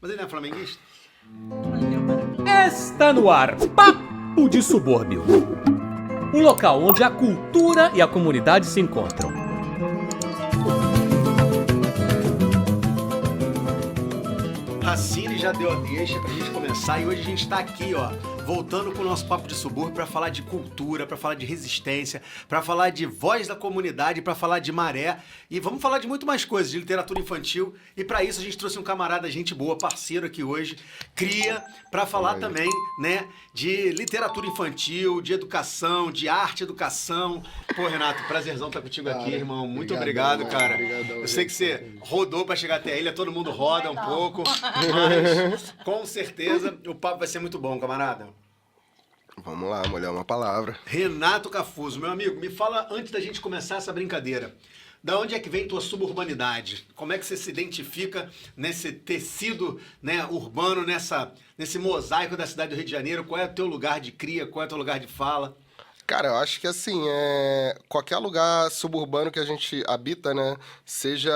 Mas ele não é flamenguista? Está no ar Papo de Subúrbio. Um local onde a cultura e a comunidade se encontram. Racine já deu a deixa pra gente começar e hoje a gente tá aqui, ó, voltando com o nosso Papo de Subúrbio pra falar de cultura, pra falar de resistência, pra falar de voz da comunidade, pra falar de maré e vamos falar de muito mais coisas, de literatura infantil, e pra isso a gente trouxe um camarada, gente boa, parceiro aqui hoje, Cria, pra falar também, né, de literatura infantil, de educação, de arte e educação. Pô, Renato, prazerzão estar contigo aqui, irmão. Muito obrigado, cara. Eu sei que você rodou pra chegar até a ilha, todo mundo roda um pouco, mas com certeza o papo vai ser muito bom, camarada. Vamos lá, molhar uma palavra. Renato Cafuso, meu amigo, me fala antes da gente começar essa brincadeira. Da onde é que vem tua suburbanidade? Como é que você se identifica nesse tecido, né, urbano, nesse mosaico da cidade do Rio de Janeiro? Qual é o teu lugar de cria? Qual é o teu lugar de fala? Cara, eu acho que assim, qualquer lugar suburbano que a gente habita, né? Seja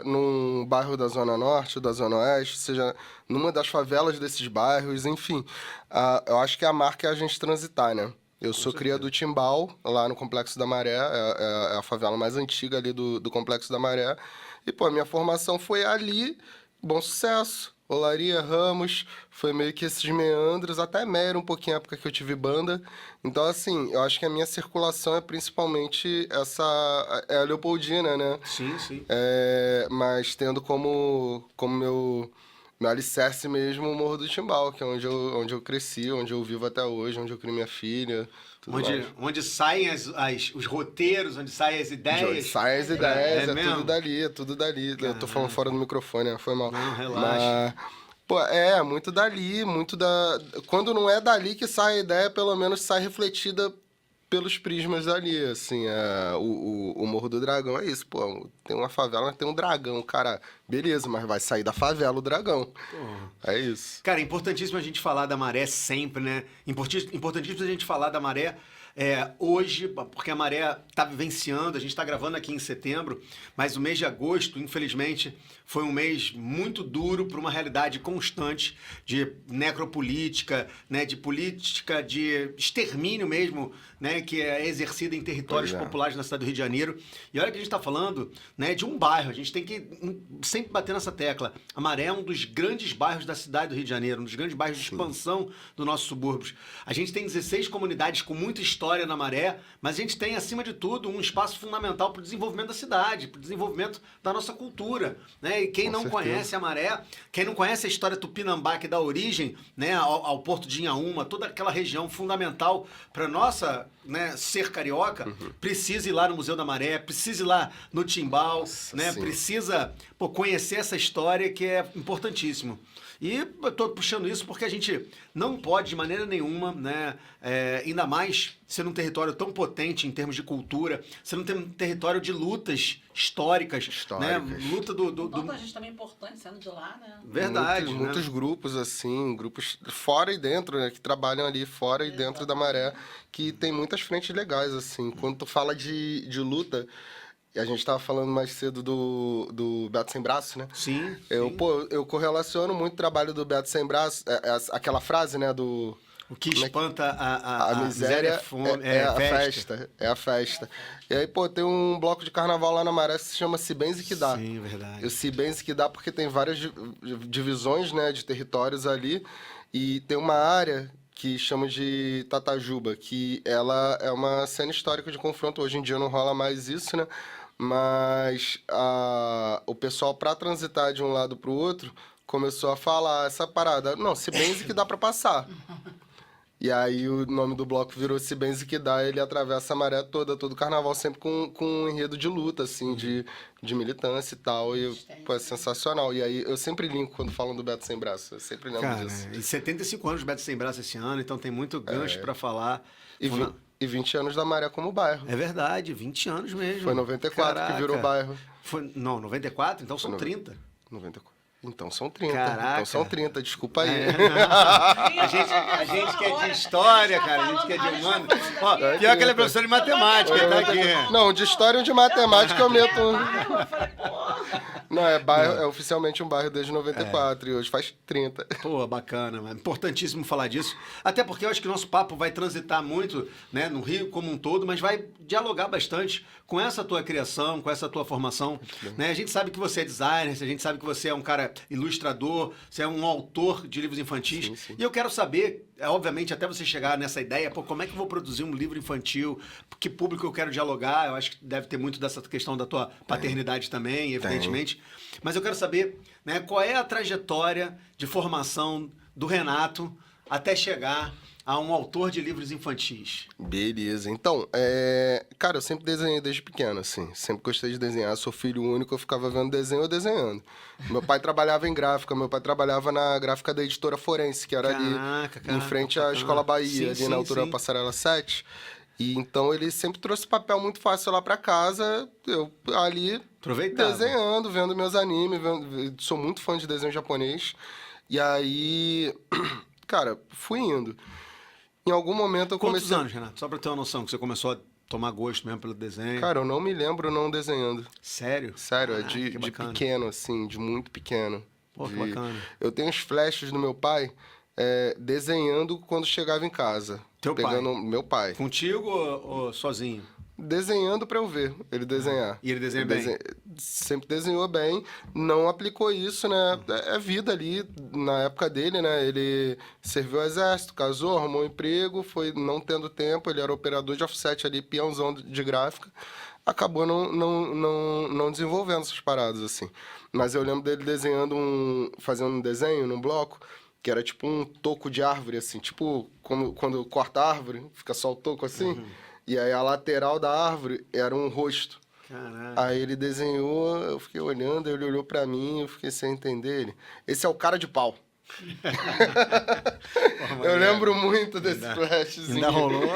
num bairro da Zona Norte ou da Zona Oeste, seja numa das favelas desses bairros, enfim. Eu acho que a marca é a gente transitar, né? Eu sou cria do Timbal, lá no Complexo da Maré, é a favela mais antiga ali do Complexo da Maré. E, pô, a minha formação foi ali, Bom Sucesso, Olaria, Ramos, foi meio que esses meandros, até Mera um pouquinho, a época que eu tive banda. Então, assim, eu acho que a minha circulação é principalmente é a Leopoldina, né? Sim, sim. Mas tendo como meu alicerce mesmo o Morro do Timbal, que é onde eu cresci, onde eu vivo até hoje, onde eu criei minha filha, tudo mais. Onde saem os roteiros, onde saem as ideias. Onde saem as ideias, É mesmo? tudo dali, é tudo dali. Eu tô falando fora do microfone, né? Foi mal. Não, relaxa. Mas, pô, muito dali, muito da... Quando não é dali que sai a ideia, pelo menos sai refletida pelos prismas dali, assim, o Morro do Dragão é isso, pô, tem uma favela, tem um dragão, cara, beleza, mas vai sair da favela o dragão, é isso. Cara, é importantíssimo a gente falar da maré sempre, né? Importantíssimo a gente falar da maré hoje, porque a maré tá vivenciando, a gente tá gravando aqui em setembro, mas o mês de agosto, infelizmente, foi um mês muito duro para uma realidade constante de necropolítica, né, de política de extermínio mesmo, né, que é exercida em territórios populares na cidade do Rio de Janeiro. E olha que a gente está falando, né, de um bairro, a gente tem que sempre bater nessa tecla. A Maré é um dos grandes bairros da cidade do Rio de Janeiro, um dos grandes bairros de expansão dos nossos subúrbios. A gente tem 16 comunidades com muita história na Maré, mas a gente tem, acima de tudo, um espaço fundamental para o desenvolvimento da cidade, para o desenvolvimento da nossa cultura, né? E quem não conhece a Maré, quem não conhece a história tupinambá que dá origem, né, ao Porto de Inhaúma, toda aquela região fundamental para nossa, né, ser carioca, precisa ir lá no Museu da Maré, precisa ir lá no Timbal, né, precisa conhecer essa história que é importantíssimo. E eu estou puxando isso porque a gente não pode, de maneira nenhuma, né, ainda mais ser um território tão potente em termos de cultura, ser um território de lutas históricas. Né? Luta Tanta gente também importante sendo de lá, né? Verdade. Muitos grupos, assim, grupos fora e dentro, né, que trabalham ali fora e dentro da Maré, que tem muitas frentes legais, assim. Quando tu fala de luta... E a gente estava falando mais cedo do Beto Sem Braço, né? Sim. Eu correlaciono muito o trabalho do Beto Sem Braço, aquela frase, né, do... O que espanta a miséria é fome, é a festa. É a festa. E aí, pô, tem um bloco de carnaval lá na Maré que se chama Se Bens e Que Dá. Sim, verdade. E o Se Bens e Que Dá porque tem várias divisões, né, de territórios ali. E tem uma área que chama de Tatajuba, que ela é uma cena histórica de confronto. Hoje em dia não rola mais isso, né? Mas o pessoal, para transitar de um lado para o outro, começou a falar essa parada. Não, Se Bens e Que Dá para passar. E aí o nome do bloco virou Se Bens e Que Dá, ele atravessa a Maré toda, todo o carnaval, sempre com um enredo de luta, assim, de militância e tal. E, pô, é sensacional. E aí eu sempre linko quando falam do Beto Sem Braço, eu sempre lembro disso. E 75 anos do Beto Sem Braço esse ano, então tem muito gancho para falar. E 20 anos da Maré como bairro. É verdade, 20 anos mesmo. Foi 94 que virou bairro. Não, 94? Então são 30. 94. Então são 30. Caraca. Então são 30, desculpa aí. A gente que é de história, cara, a gente que é de humano. Ó, pior que ele é professor de matemática, tá aqui. Não, de história e de matemática eu meto... Não, é bairro, é oficialmente um bairro desde 94 e hoje faz 30. Pô, bacana, mano. Importantíssimo falar disso. Até porque eu acho que o nosso papo vai transitar muito, né, no Rio como um todo, mas vai dialogar bastante com essa tua criação, com essa tua formação. Né? A gente sabe que você é designer, a gente sabe que você é um cara ilustrador, você é um autor de livros infantis. Sim, sim. E eu quero saber, obviamente, até você chegar nessa ideia, pô, como é que eu vou produzir um livro infantil? Que público eu quero dialogar? Eu acho que deve ter muito dessa questão da tua paternidade também, evidentemente. Mas eu quero saber, né, qual é a trajetória de formação do Renato até chegar a um autor de livros infantis. Beleza. Então, cara, eu sempre desenhei desde pequeno, assim. Sempre gostei de desenhar. Sou filho único, eu ficava vendo desenho ou desenhando. Meu pai trabalhava em gráfica. Meu pai trabalhava na gráfica da Editora Forense, que era ali em frente à Escola Bahia, ali na altura da Passarela 7. E então ele sempre trouxe papel muito fácil lá pra casa. Eu ali desenhando, vendo meus animes. Sou muito fã de desenho japonês. E aí, cara, fui indo. Em algum momento eu comecei... Quantos anos, Renato? Só pra ter uma noção, que você começou a tomar gosto mesmo pelo desenho. Cara, eu não me lembro não desenhando. Sério? Sério, é de pequeno, assim, de muito pequeno. Pô, que bacana. Eu tenho uns flashes do meu pai desenhando quando chegava em casa. Teu pai? Meu pai. Contigo ou sozinho? Desenhando pra eu ver ele desenhar. E ele desenha bem? Sempre desenhou bem, não aplicou isso, né? É vida ali, na época dele, né? Ele serviu ao exército, casou, arrumou um emprego, foi não tendo tempo, ele era operador de offset ali, peãozão de gráfica, acabou não desenvolvendo essas paradas, assim. Mas eu lembro dele fazendo um desenho num bloco, que era tipo um toco de árvore, assim, tipo quando corta a árvore, fica só o toco assim, e aí a lateral da árvore era um rosto. Caraca. Aí ele desenhou, eu fiquei olhando, ele olhou pra mim, eu fiquei sem entender ele. Esse é o cara de pau. Eu lembro muito desse flashzinho. Ainda rolou?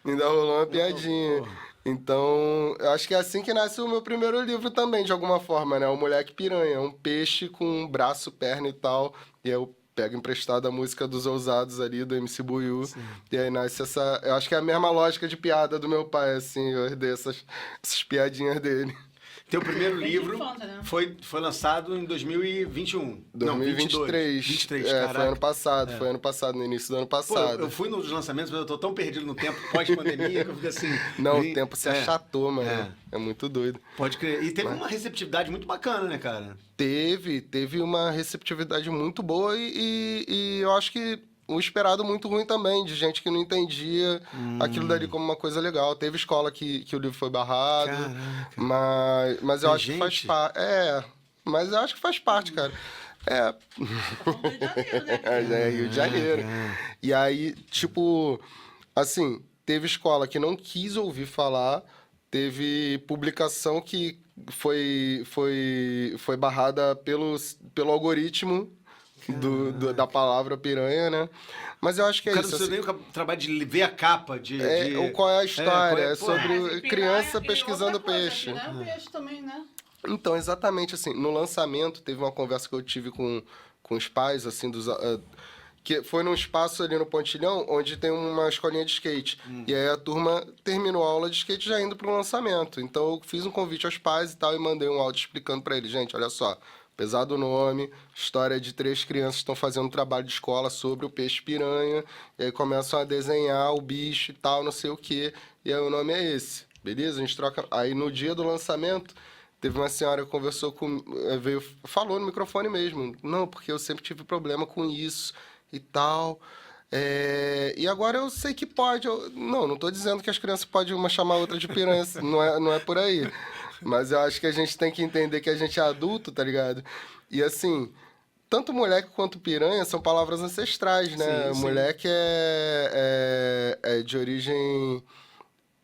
Ainda rolou uma piadinha. Então, eu acho que é assim que nasce o meu primeiro livro também, de alguma forma, né? O Moleque Piranha, um peixe com um braço, perna e tal. E eu pego emprestado a música dos Ousados ali, do MC Buiú. Sim. E aí nasce essa... Eu acho que é a mesma lógica de piada do meu pai, assim. Eu herdei essas piadinhas dele. Teu primeiro Bem livro infância, né? foi lançado em 2021. 2023. 23, foi ano passado. Foi ano passado, no início do ano passado. Pô, eu fui nos lançamentos, mas eu tô tão perdido no tempo pós-pandemia que eu fico assim... Não, o tempo se achatou, mano. É muito doido. Pode crer. E teve uma receptividade muito bacana, né, cara? Teve uma receptividade muito boa e eu acho que o esperado muito ruim também, de gente que não entendia aquilo dali como uma coisa legal. Teve escola que o livro foi barrado, mas eu acho que faz parte. Mas eu acho que faz parte, cara. Rio de Janeiro, né? É Rio de Janeiro. E aí, tipo, assim, teve escola que não quis ouvir falar, teve publicação que foi barrada pelo algoritmo da palavra piranha, né? Mas eu acho que é isso. Você nem o trabalho de ver a capa, ou qual é a história, é sobre Piranha criança e pesquisando outra coisa, peixe. Piranha é peixe também, né? Então, exatamente assim, no lançamento, teve uma conversa que eu tive com os pais, assim, que foi num espaço ali no Pontilhão, onde tem uma escolinha de skate. E aí a turma terminou a aula de skate já indo pro lançamento. Então, eu fiz um convite aos pais e tal, e mandei um áudio explicando para eles, gente, olha só, apesar do nome, história de 3 crianças que estão fazendo um trabalho de escola sobre o peixe piranha, e aí começam a desenhar o bicho e tal, não sei o quê, e aí o nome é esse, beleza? A gente troca... Aí no dia do lançamento, teve uma senhora que conversou falou no microfone mesmo, não, porque eu sempre tive problema com isso e tal, e agora eu sei que pode, não tô dizendo que as crianças podem uma chamar a outra de piranha, não é por aí. Mas eu acho que a gente tem que entender que a gente é adulto, tá ligado? E assim, tanto moleque quanto piranha são palavras ancestrais, né? Sim. Moleque é de origem...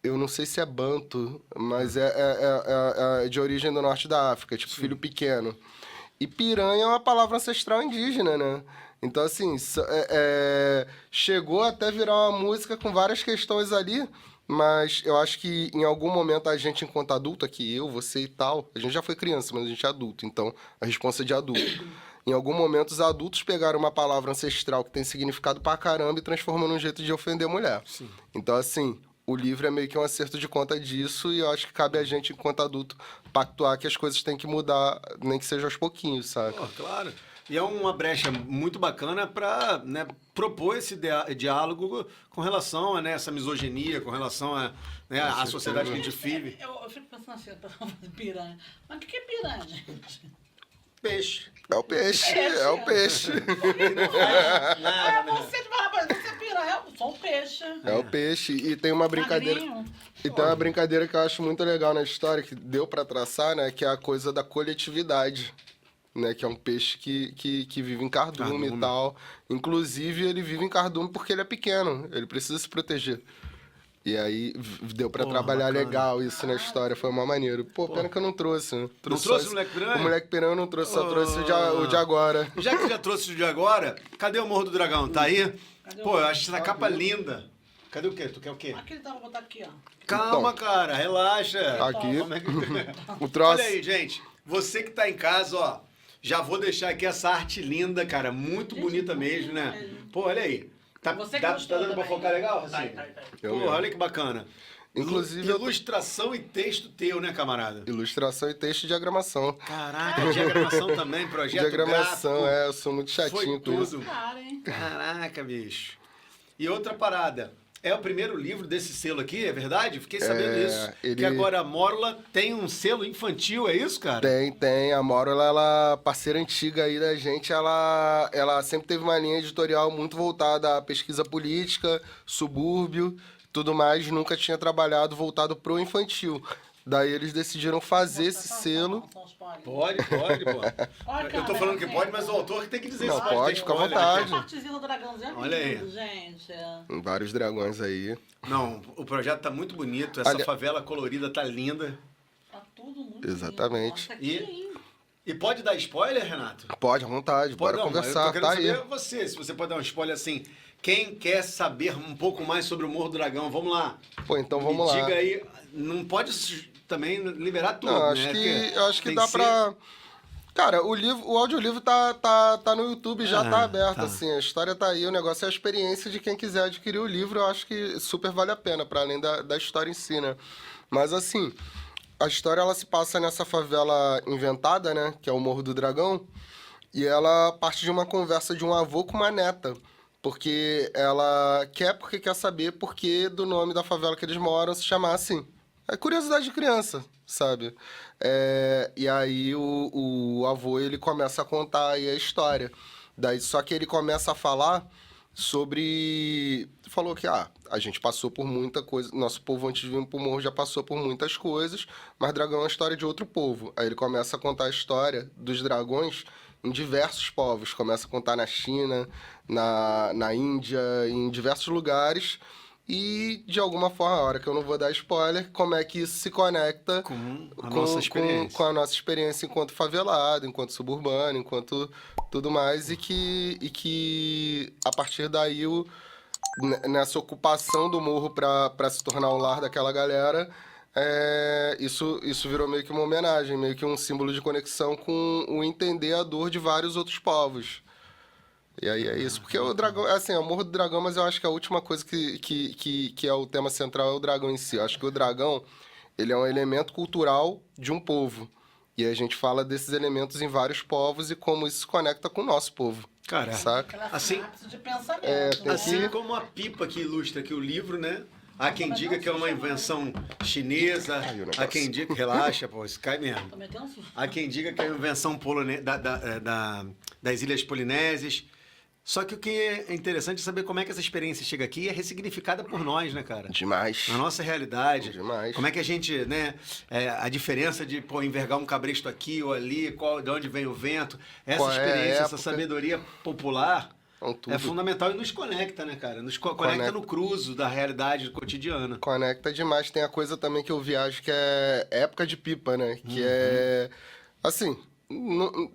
Eu não sei se é banto, mas é de origem do norte da África, tipo filho pequeno. E piranha é uma palavra ancestral indígena, né? Então, assim, chegou até virar uma música com várias questões ali... Mas eu acho que em algum momento a gente, enquanto adulto, aqui eu, você e tal, a gente já foi criança, mas a gente é adulto, então a responsa é de adulto. Em algum momento os adultos pegaram uma palavra ancestral que tem significado pra caramba e transformam num jeito de ofender a mulher. Sim. Então, assim, o livro é meio que um acerto de conta disso, e eu acho que cabe a gente, enquanto adulto, pactuar que as coisas têm que mudar, nem que seja aos pouquinhos, sabe? Pô, claro. E é uma brecha muito bacana para, né, propor esse diálogo com relação a, né, essa misoginia, com relação a, né, a sociedade que a gente vive. Eu fico pensando assim, piranha. Mas o que é piranha, gente? Peixe. É o peixe, é o peixe. Ah, você é piranha, eu sou um peixe. É o peixe. E tem uma brincadeira. Magrinho. E tem uma brincadeira que eu acho muito legal na história, que deu pra traçar, né? Que é a coisa da coletividade. Né, que é um peixe que vive em cardume e tal. Inclusive, ele vive em cardume porque ele é pequeno. Ele precisa se proteger. E aí, deu pra trabalhar bacana. legal isso na história. Foi uma maneira. Pô, pena que eu não trouxe, né? Trouxe só o Moleque Piranha? O Moleque Piranha eu não trouxe, só trouxe o de agora. Já que já trouxe o de agora, cadê o Morro do Dragão? Tá aí? Cadê Pô, o- eu acho essa capa linda. Cadê o quê? Tu quer o quê? Aqui ele tava botar aqui, ó. Calma, cara, relaxa. Aqui, Como é que- o troço. Olha aí, gente. Você que tá em casa, ó. Já vou deixar aqui essa arte linda, cara. Muito bonita mesmo, né? Pô, olha aí. Tá, Você que tá gostou dando pra também. focar legal, Racinho? Tá. Eu Pô, mesmo. olha que bacana. Inclusive, eu tô- Ilustração e texto teu, né, camarada? Ilustração e texto e diagramação. Caraca, diagramação também, projeto Diagramação, gráfico. eu sou muito chatinho Foi com isso. tudo. Cara, hein? Caraca, bicho. E outra parada. É o primeiro livro desse selo aqui, é verdade? Fiquei sabendo disso. ele- Que agora a Mórula tem um selo infantil, é isso, cara? Tem. A Mauro, ela parceira antiga aí da gente, ela sempre teve uma linha editorial muito voltada à pesquisa política, subúrbio, tudo mais, nunca tinha trabalhado voltado pro infantil. Daí eles decidiram fazer esse selo. Pode, pô. Olha, Eu tô cara, falando que assim, pode, mas o autor que tem que dizer Não, se pode, ter fica à spoiler. vontade. A partezinha do dragãozinho é Olha aí. lindo, gente. Vários dragões aí. Não, o projeto tá muito bonito, essa Ali- favela colorida tá linda. Tá tudo muito Exatamente. lindo. Nossa, aqui, hein? E pode dar spoiler, Renato? Pode, à vontade, bora Não, conversar, eu tô querendo tá aí. saber você, se você pode dar um spoiler assim. Quem quer saber um pouco mais sobre o Morro do Dragão, vamos lá. Pô, então vamos lá. Diga aí, não pode também liberar tudo, Não, né? eu acho que tem dá ser- pra... Cara, o audiolivro tá no YouTube, já tá aberto, tá. assim, a história tá aí, o negócio é a experiência de quem quiser adquirir o livro, eu acho que super vale a pena, pra além da história em si, né? Mas, assim, a história, ela se passa nessa favela inventada, né, que é o Morro do Dragão, e ela parte de uma conversa de um avô com uma neta, porque ela porque quer saber por que do nome da favela que eles moram se chamar assim. É curiosidade de criança, sabe? E aí o avô, ele começa a contar aí a história. Daí, só que ele começa a falar sobre... Falou que, a gente passou por muita coisa, nosso povo antes de vir pro morro já passou por muitas coisas, mas dragão é uma história de outro povo. Aí ele começa a contar a história dos dragões em diversos povos. Começa a contar na China, na Índia, em diversos lugares... E, de alguma forma, a hora que eu não vou dar spoiler, como é que isso se conecta Com a nossa experiência. com a nossa experiência enquanto favelado, enquanto suburbano, enquanto tudo mais, e que a partir daí, nessa ocupação do morro para se tornar o lar daquela galera, isso virou meio que uma homenagem, meio que um símbolo de conexão com o entender a dor de vários outros povos. E aí é isso. Porque o dragão, assim, é o Morro do Dragão, mas eu acho que a última coisa que é o tema central é o dragão em si. Eu acho que o dragão, ele é um elemento cultural de um povo. E a gente fala desses elementos em vários povos e como isso se conecta com o nosso povo. Cara, Saca? Aquela Assim- sinapse de pensamento. tem né? assim como a pipa que ilustra aqui o livro, né? Há quem diga que é uma invenção chinesa, Ai, o negócio. há quem diga... Relaxa, pô, isso cai mesmo. Tô metendo um susto. Há quem diga que é uma invenção das Ilhas Polinésias. Só que o que é interessante é saber como é que essa experiência chega aqui e é ressignificada por nós, né, cara? Demais. Na nossa realidade. Demais. Como é que a gente, né? A diferença de, envergar um cabresto aqui ou ali, de onde vem o vento. Essa Qual é a experiência, essa época? sabedoria popular Então, tudo é fundamental e nos conecta, né, cara? Nos conecta Conecta. no cruzo da realidade cotidiana. Conecta demais. Tem a coisa também que eu viajo que é época de pipa, né? Que é... Assim,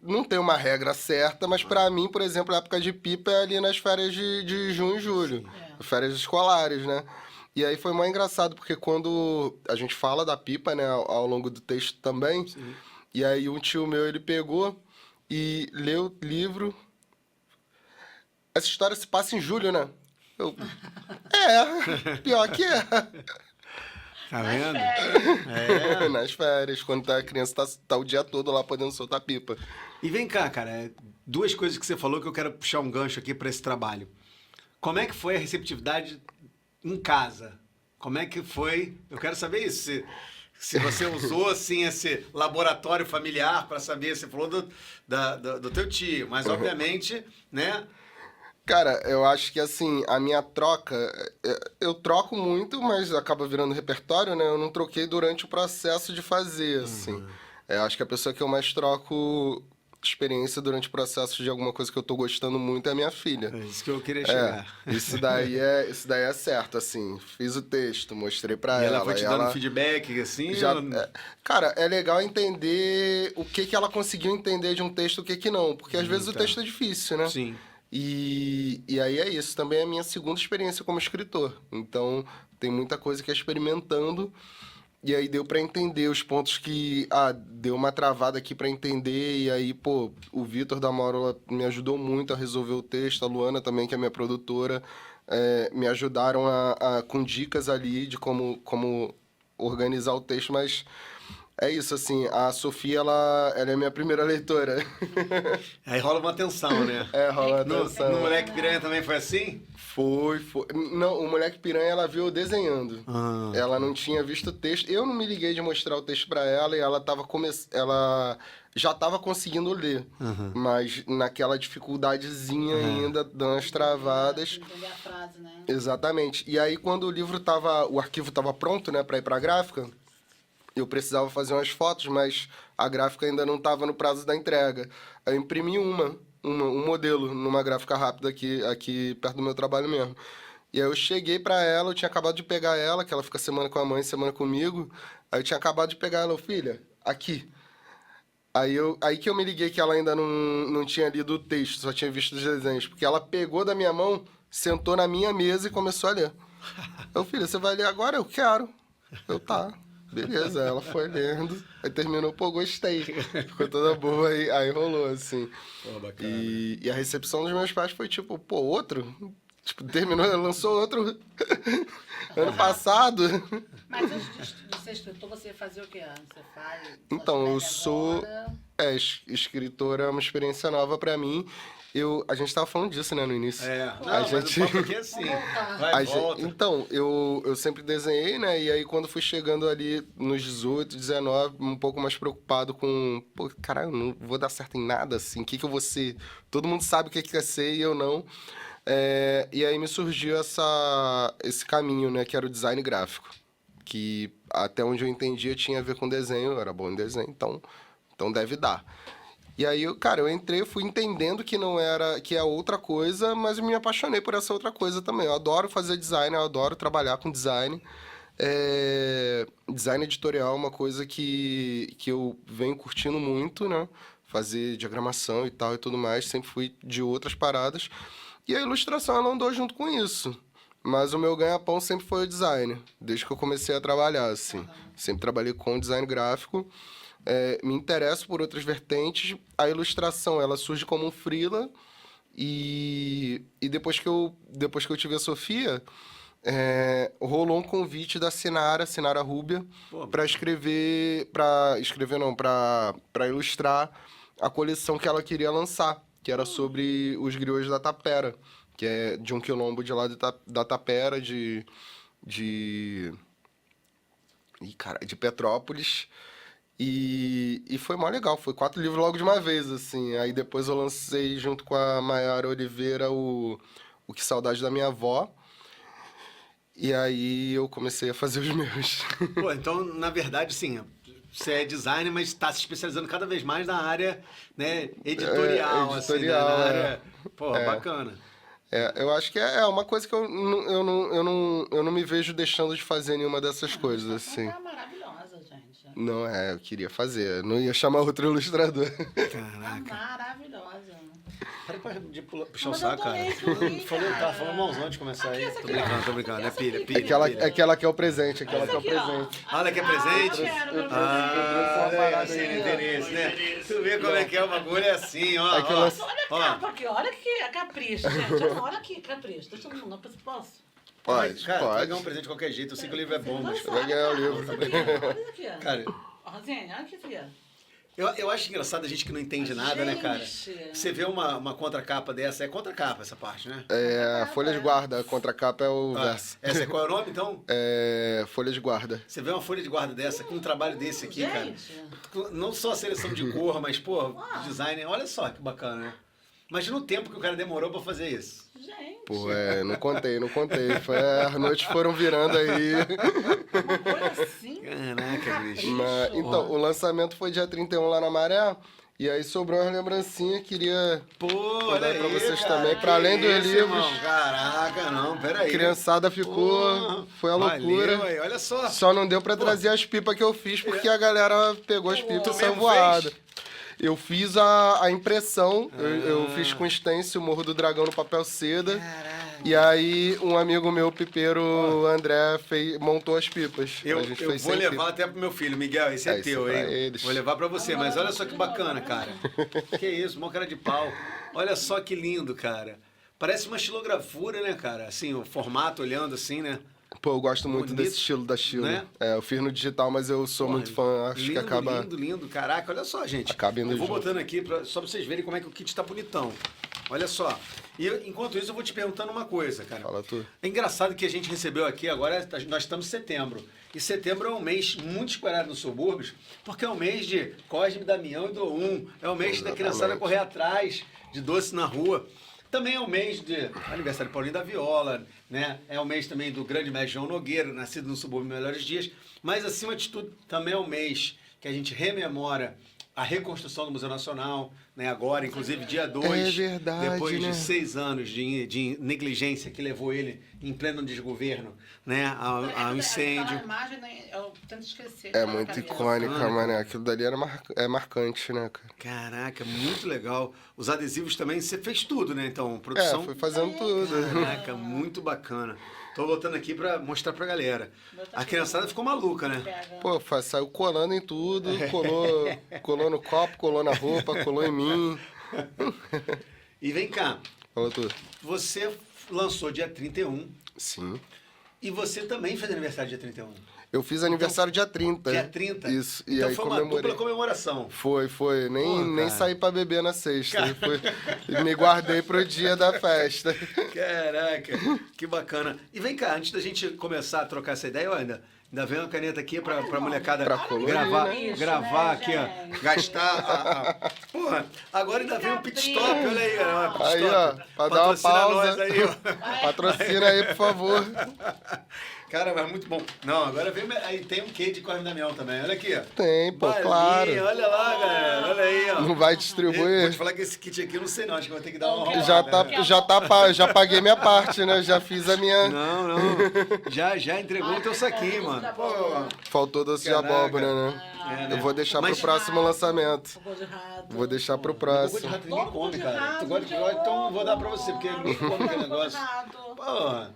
não tem uma regra certa, mas pra mim, por exemplo, a época de pipa é ali nas férias de junho e julho. Férias escolares, né? E aí foi mais engraçado, porque quando a gente fala da pipa, né, ao longo do texto também, e aí um tio meu, ele pegou e leu o livro. Essa história se passa em julho, né? Pior que é. Tá vendo? Nas férias, quando a criança tá o dia todo lá podendo soltar pipa. E vem cá, cara, duas coisas que você falou que eu quero puxar um gancho aqui para esse trabalho. Como é que foi a receptividade em casa? Como é que foi? Eu quero saber isso. Se você usou, assim, esse laboratório familiar para saber, você falou do teu tio, mas obviamente, né? Cara, eu acho que assim, a minha troca, eu troco muito, mas acaba virando repertório, né? Eu não troquei durante o processo de fazer, assim. Eu acho que a pessoa que eu mais troco experiência durante o processo de alguma coisa que eu tô gostando muito é a minha filha. É isso que eu queria chegar. Isso daí é certo, assim. Fiz o texto, mostrei pra E ela. ela foi te dando feedback, assim? Cara, é legal entender o que ela conseguiu entender de um texto e o que não. Porque às vezes o texto é difícil, né? Sim. E aí é isso. Também é a minha segunda experiência como escritor. Então, tem muita coisa que é experimentando. E aí deu pra entender os pontos que... deu uma travada aqui pra entender. E aí, pô, o Vitor da Mauro me ajudou muito a resolver o texto. A Luana também, que é minha produtora, me ajudaram com dicas ali de como organizar o texto. Mas é isso, assim. A Sofia, ela é minha primeira leitora. Aí rola uma tensão, né? Rola uma tensão. No Moleque Piranha também foi assim? Foi. Não, o Moleque Piranha, ela viu eu desenhando. Ela não tinha visto o texto. Eu não me liguei de mostrar o texto pra ela e ela ela já tava conseguindo ler. Mas naquela dificuldadezinha ainda, dando as travadas. Entender a frase, né? Exatamente. E aí, quando o arquivo tava pronto, né, pra ir pra gráfica, eu precisava fazer umas fotos, mas a gráfica ainda não tava no prazo da entrega. Aí eu imprimi um modelo numa gráfica rápida aqui perto do meu trabalho mesmo. E aí eu cheguei pra ela, eu tinha acabado de pegar ela, que ela fica semana com a mãe, semana comigo. Aí eu tinha acabado de pegar ela, filha, aqui. Aí que eu me liguei que ela ainda não tinha lido o texto, só tinha visto os desenhos. Porque ela pegou da minha mão, sentou na minha mesa e começou a ler. Eu, filha, você vai ler agora? Eu quero. Tá. Beleza, ela foi lendo, aí terminou, pô, gostei. Ficou toda boa, aí rolou, assim. Pô, bacana. E a recepção dos meus pais foi tipo, pô, outro? Tipo, terminou, lançou outro ano passado. Mas antes de ser escritor, você fazia o que antes? Você faz... Então, eu escreve sou... agora? Escritor é uma experiência nova pra mim. A gente tava falando disso, né, no início. Mas o papo aqui é assim. Vai e volta. Então, eu sempre desenhei, né? E aí, quando fui chegando ali nos 18, 19, um pouco mais preocupado com... Pô, caralho, não vou dar certo em nada, assim. O que eu vou ser? Todo mundo sabe o que quer ser e eu não. E aí me surgiu esse caminho, né? Que era o design gráfico. Que, até onde eu entendia, tinha a ver com desenho. Eu era bom em desenho, então deve dar. E aí, eu entrei, fui entendendo que é outra coisa, mas me apaixonei por essa outra coisa também. Eu adoro fazer design, eu adoro trabalhar com design. Design editorial é uma coisa que eu venho curtindo muito, né? Fazer diagramação e tal e tudo mais. Sempre fui de outras paradas. E a ilustração, ela andou junto com isso. Mas o meu ganha-pão sempre foi o design, desde que eu comecei a trabalhar, assim. Sempre trabalhei com design gráfico. Me interesso por outras vertentes. A ilustração, ela surge como um freela. E depois que eu tive a Sofia, rolou um convite da Sinara Rúbia, para ilustrar a coleção que ela queria lançar, que era sobre os griots da Tapera, que é de um quilombo de lá da Tapera, de Petrópolis. E foi mó legal, foi 4 livros logo de uma vez, assim. Aí depois eu lancei junto com a Maiara Oliveira o Que Saudade da Minha Avó. E aí eu comecei a fazer os meus. Pô, então, na verdade, sim, você é designer, mas está se especializando cada vez mais na área, né, editorial, assim, né, na área... Pô, bacana. Eu acho que é uma coisa que eu não me vejo deixando de fazer nenhuma dessas coisas, assim. Tá maravilhosa, gente. Não, eu queria fazer. Não ia chamar outro ilustrador. Caraca. Maravilhosa. Para de puxar o Mas saco, eu cara. adorei isso, cara. Tava falando malzão de começar aí. Essa Tô aqui, ó. brincando, tô brincando. É pilha, Essa pilha. aqui, Aquela que é o presente, aquela que é o Essa aqui, ó. presente. Olha que é presente. Eu quero, Assim, interesse, né? Tu vê como é que é o bagulho, é assim, ó. Aqui ó. nós- Olha a capa aqui, olha que capricho, gente. Olha aqui, capricho. Deixa eu não posso. Pode, Cara, tu vai pode. ganhar um presente de qualquer jeito. Eu sei que o livro é bom, mas... Vai ganhar o livro. Olha aqui, ó. Cara, Rosinha, olha aqui, filha. eu acho engraçado a gente que não entende nada, né, cara? Gente. Você vê uma contracapa dessa, é contracapa essa parte, né? É, folha de guarda, a contracapa é o verso. Essa é qual é o nome, então? É, folha de guarda. Você vê uma folha de guarda dessa, com um trabalho desse aqui, cara. Não só a seleção de cor, mas, pô, design. Olha só que bacana, né? Imagina o tempo que o cara demorou pra fazer isso. Gente. Pô, não contei. As noites foram virando aí. Uma coisa assim. Caraca, bicho. Então, o lançamento foi dia 31 lá na Maré. E aí sobrou as lembrancinhas, queria Pô, olha aí, pra vocês cara, também, que pra além dos isso, livros. irmão? Caraca, não, peraí. A criançada ficou, Porra, foi a loucura. valeu, aí, olha só. Só não deu pra trazer as pipas que eu fiz, porque a galera pegou as pipas Tu e saiu mesmo voada. Eu fiz a impressão, eu fiz com stencil, Morro do Dragão no papel seda. E aí um amigo meu, pipeiro, André, montou as pipas. Eu a gente vou fez 100 levar pipas. até pro meu filho, Miguel, esse é Esse teu, é pra hein? eles. Vou levar pra você, mas olha só que bacana, cara. Que isso, mó cara de pau. Olha só que lindo, cara. Parece uma estilografura, né, cara? Assim, o formato olhando assim, né? Pô, eu gosto muito Bonito, desse estilo da Chilo. né? É, eu fiz no digital, mas eu sou muito fã, acho lindo, que acaba... Lindo. Caraca, olha só, gente. Acaba indo eu vou junto. botando aqui só pra vocês verem como é que o kit tá bonitão. Olha só. E enquanto isso, eu vou te perguntando uma coisa, cara. Fala tu. É engraçado que a gente recebeu aqui, agora nós estamos em setembro. E setembro é um mês muito esperado nos subúrbios, porque é o mês de Cosme, Damião e Doum. É o mês da criançada correr atrás de doce na rua. Também é o mês de aniversário de Paulinho da Viola, né? É o mês também do grande mestre João Nogueira, nascido no subúrbio Melhores Dias. Mas, acima de tudo, também é o mês que a gente rememora a reconstrução do Museu Nacional, né? Agora, inclusive, dia 2, É verdade, depois né? de 6 anos de negligência que levou ele em pleno desgoverno, né? ao incêndio. Aquela imagem, né, eu tento esquecer. É aquela muito cabeça. icônica, mano. Aquilo dali é marcante, né, cara? Caraca, muito legal. Os adesivos também, você fez tudo, né? Então, produção... Fui fazendo tudo. Caraca, muito bacana. Tô botando aqui pra mostrar pra galera. A criançada ficou maluca, né? Pega. Pô, saiu colando em tudo, colou no copo, colou na roupa, colou em mim. E vem cá, Falou tudo. você lançou dia 31 Sim. e você também fez aniversário dia 31. Eu fiz aniversário dia 30. Dia 30? Isso. E Então aí foi uma comemorei. dupla comemoração. Foi. Nem cara. saí pra beber na sexta. Me guardei pro dia da festa. Caraca, que bacana. E vem cá, antes da gente começar a trocar essa ideia, eu ainda vem uma caneta aqui pra molecada Pra colorir, gravar, né? gravar Isso, aqui, né, ó. gente? Gastar Porra, agora ainda vem um pit stop, olha aí, ó. Pit Aí, stop. ó, pra dar uma Patrocina pausa. nós aí, ó. Patrocina aí, por favor. Cara, mas muito bom. Não, agora vem. Aí tem um quê de Cosme Damião também. Olha aqui, ó. Tem, pô, Balinha, claro. Olha lá, galera. Olha aí, ó. Não vai Vou distribuir? te falar que esse kit aqui eu não sei não. Acho que eu vou ter que dar uma Já rolada, né? já paguei minha parte, né? Já fiz a minha. Não. Já entregou o teu saquinho, mano. Pô. Faltou doce de Caraca. abóbora, né? É, né? Eu vou deixar Mas- pro próximo lançamento. Cocô de rato. Vou deixar pro Cocô de próximo. rato ninguém come, cara. Tu gosta de rato, então eu vou dar pra você, porque ninguém come aquele negócio. Porra.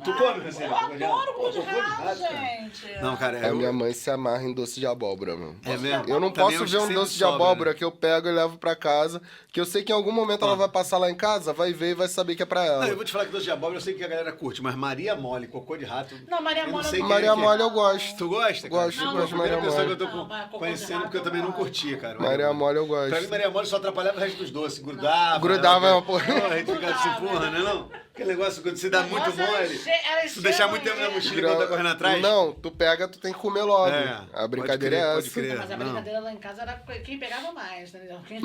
Tu come, Rosana? Eu adoro cocô de Cocô rato, cara. gente. Não, cara, A minha mãe se amarra em doce de abóbora, mano. É mesmo? Eu não Também posso acho ver que um sempre doce de sobra, abóbora né? que eu pego e levo pra casa, que eu sei que em algum momento ela vai passar lá em casa, vai ver e vai saber que é pra Não, eu ela. vou te falar que doce de abóbora eu sei que a galera curte, mas Maria Mole, cocô de rato... Não, Maria eu Mole sei eu quem é Maria que é. Mole eu gosto. Tu gosta, cara? Gosto, Não, gosto de a primeira Maria pessoa Mole. que eu tô Não, mas cocô de conhecendo, rato porque eu também eu não gosto. curtia, cara. Maria Mole eu Pra mim, gosto. Maria Mole só atrapalhava o resto dos doces. Grudava. Grudava, né? uma porra. Porra, a gente ficava assim, porra, né? Não? Aquele negócio quando você dá muito Nossa, mole. era Se tu deixar muito tempo na mochila Gra- quando tá correndo atrás. Não, tu pega, tu tem que comer logo. É, A pode brincadeira crer, é pode essa. crer. Mas a Não. brincadeira lá em casa era quem pegava mais, entendeu? Quem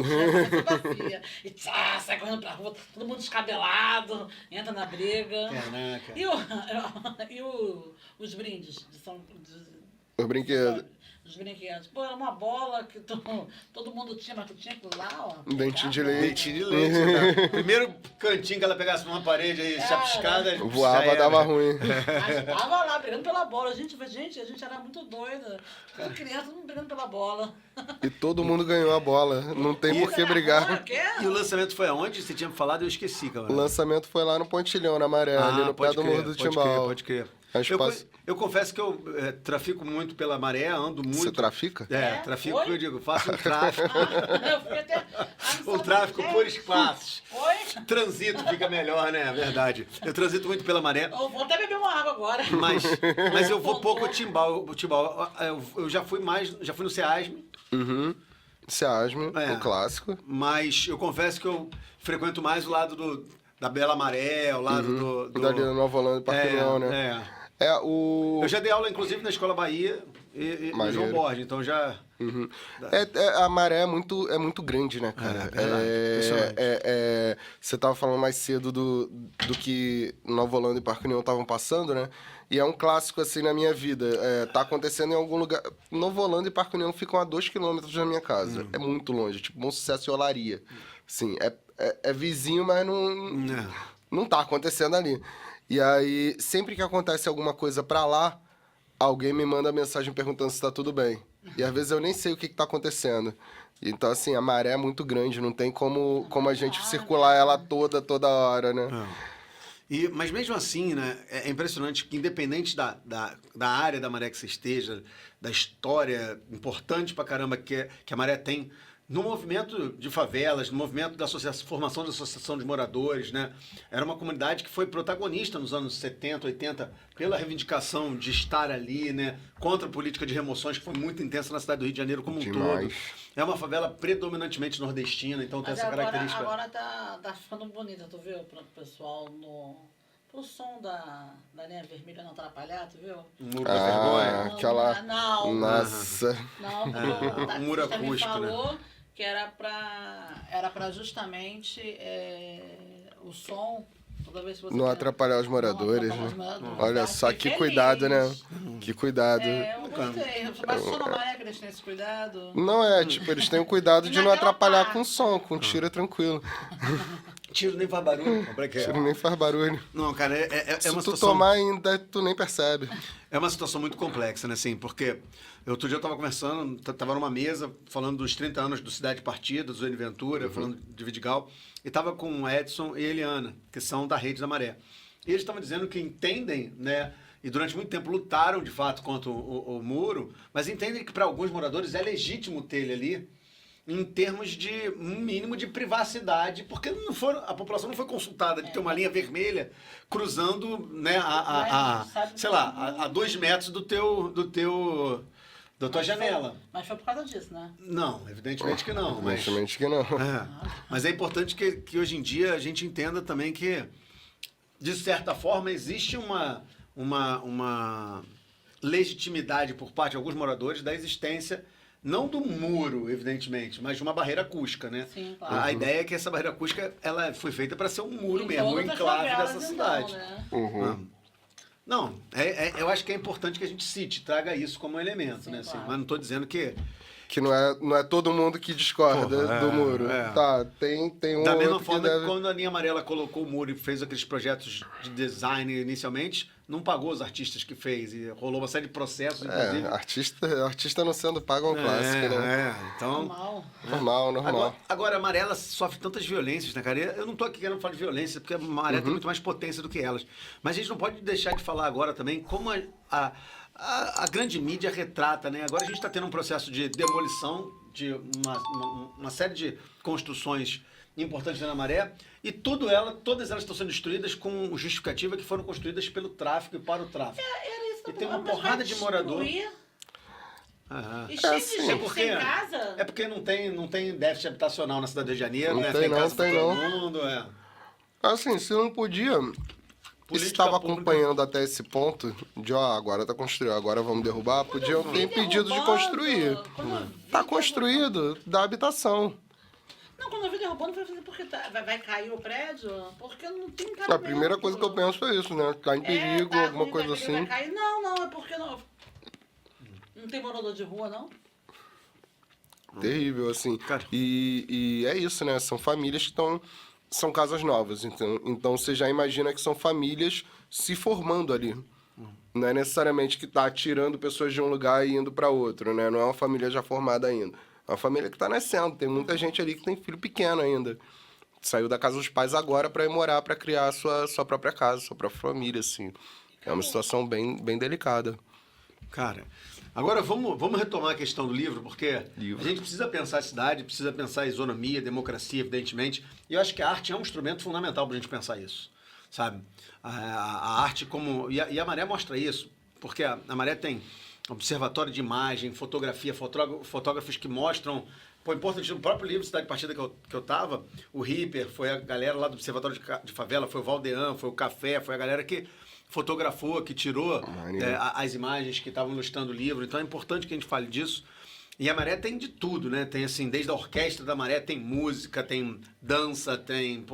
fazia. E tchá, sai correndo pra rua, todo mundo descabelado, entra na briga. Caraca. Os brindes de São... Os brinquedos. Os brinquedos. Pô, era uma bola que todo mundo tinha, mas tu tinha que ir lá, ó. Um dentinho de pegar, leite. Dentinho de leite, cara. Primeiro cantinho que ela pegasse numa parede aí, chapiscada. já Voava, era. dava ruim. Mas tava lá, brigando pela bola. A gente era muito doida. Toda criança, todo mundo brigando pela bola. E todo mundo ganhou a bola. Não tem por que brigar. E o lançamento foi aonde? Você tinha falado e eu esqueci, cara. O lançamento foi lá no Pontilhão, na Maré, ali no pé do Morro do Timbal. Pode crer. Eu confesso que eu trafico muito pela Maré, ando muito. Você trafica? Trafico, Oi? eu digo, faço um tráfico. Eu fui até... O tráfico por classes. Oi? Transito fica melhor, né? É verdade. Eu transito muito pela Maré. Eu vou até beber uma água agora. Mas eu vou pouco ao Timbal. Eu já fui no Ceasme. Uhum. Ceasme, É. um clássico. Mas eu confesso que eu frequento mais o lado da Bela Maré, o lado do... Dali da Nova Holanda e Parque União, né? Eu já dei aula, inclusive, na Escola Bahia e no João Borges, então já... Uhum. A Maré é muito grande, né, cara? Verdade. Você tava falando mais cedo do que Nova Holanda e Parque União estavam passando, né? E é um clássico, assim, na minha vida. Tá acontecendo em algum lugar... Nova Holanda e Parque União ficam a 2 quilômetros da minha casa. É muito longe, tipo Bom Sucesso e Olaria. Assim, é vizinho, mas não tá acontecendo ali. E aí, sempre que acontece alguma coisa pra lá, alguém me manda mensagem perguntando se tá tudo bem. E às vezes eu nem sei o que tá acontecendo. Então, assim, a maré é muito grande, não tem como a gente circular ela toda hora, né? Mas mesmo assim, né, é impressionante que independente da área da Maré que você esteja, da história importante pra caramba que a Maré tem, no movimento de favelas, no movimento da formação da associação de moradores, né, era uma comunidade que foi protagonista nos anos 70, 80, pela reivindicação de estar ali, né, contra a política de remoções que foi muito intensa na cidade do Rio de Janeiro como um todo. É uma favela predominantemente nordestina, então tem essa característica. Agora tá ficando bonita, tu viu? Pro pessoal pro som da linha vermelha não atrapalhar, tu viu? Muro da vergonha. Aquela... Não. Nossa. Não, Um muro o taxista me acústico, né? falou que era pra justamente o som, toda vez que você... Não atrapalhar os moradores, né? Olha só, que cuidado, né? Que cuidado. Eu gostei. Mas só na Maré que eles têm esse cuidado. Não tipo, eles têm o cuidado de não atrapalhar com som, com tiro é tranquilo. Tiro nem faz barulho. Tiro nem faz barulho. Não, cara, Se uma tu situação... tomar ainda, tu nem percebe. É uma situação muito complexa, né, assim, porque outro dia eu tava conversando, tava numa mesa, falando dos 30 anos do Cidade Partida, do Zé Ventura, falando de Vidigal, e tava com o Edson e a Eliana, que são da Rede da Maré. E eles estavam dizendo que entendem, né, e durante muito tempo lutaram, de fato, contra o muro, mas entendem que para alguns moradores é legítimo ter ele ali, em termos de um mínimo de privacidade, porque a população não foi consultada de ter uma linha vermelha cruzando, né, a 2 metros da tua janela. Mas foi por causa disso, né? Não, evidentemente que não. Evidentemente que não. Mas é importante que hoje em dia a gente entenda também que, de certa forma, existe uma legitimidade por parte de alguns moradores da existência, não do muro, evidentemente, mas de uma barreira acústica, né? Sim, claro. A ideia é que essa barreira acústica ela foi feita para ser um muro mesmo, um enclave dessa cidade. Então, né? Não, eu acho que é importante que a gente traga isso como um elemento, sim, né? Assim, claro. mas não estou dizendo que não é todo mundo que discorda do muro. Tá, tem um da mesma outro forma que que quando a Linha Amarela colocou o muro e fez aqueles projetos de design inicialmente, não pagou os artistas que fez. E rolou uma série de processos, inclusive. Artista não sendo pago é um clássico, né? Então... Normal. Agora, a Amarela sofre tantas violências, né, cara? Eu não tô aqui querendo falar de violência, porque a Maré tem muito mais potência do que elas. Mas a gente não pode deixar de falar agora também como a grande mídia retrata, né? Agora a gente está tendo um processo de demolição de uma série de construções importantes da Maré e todas elas estão sendo destruídas com justificativa que foram construídas pelo tráfico e para o tráfico. Era isso que E tem uma porrada de morador. E cheio de gente sem casa? É porque não tem déficit habitacional na cidade do Rio de Janeiro, não né? Tem casa pra todo não. mundo, Assim, se não podia... Se estava acompanhando até esse ponto de, agora tá construído, agora vamos derrubar, podiam ter impedido de construir. Tá construído da habitação. Não, quando eu vi derrubando, foi porque vai cair o prédio? Porque não tem cabimento. A primeira coisa que eu penso é isso, né? Tá em perigo, alguma coisa assim. Vai cair. Não, é porque não tem morador de rua, não? Terrível, assim. E é isso, né? São famílias que estão... São casas novas, então você já imagina que são famílias se formando ali. Não é necessariamente que tá tirando pessoas de um lugar e indo para outro, né? Não é uma família já formada ainda. É uma família que tá nascendo. Tem muita gente ali que tem filho pequeno ainda. Saiu da casa dos pais agora para ir morar, para criar a sua própria casa, sua própria família, assim. É uma situação bem delicada. Cara, agora vamos retomar a questão do livro, porque a gente precisa pensar a cidade, precisa pensar a isonomia, democracia, evidentemente. E eu acho que a arte é um instrumento fundamental para a gente pensar isso, sabe? A arte como... E a Maré mostra isso, porque a Maré tem observatório de imagem, fotografia, fotógrafos que mostram... Pô, importante, no próprio livro Cidade Partida que eu tava, o Ripper, foi a galera lá do Observatório de Favela, foi o Valdean, foi o Café, foi a galera que fotografou, que tirou as imagens que estavam ilustrando o livro. Então é importante que a gente fale disso. E a Maré tem de tudo, né? Tem assim, desde a orquestra da Maré, tem música, tem dança, tem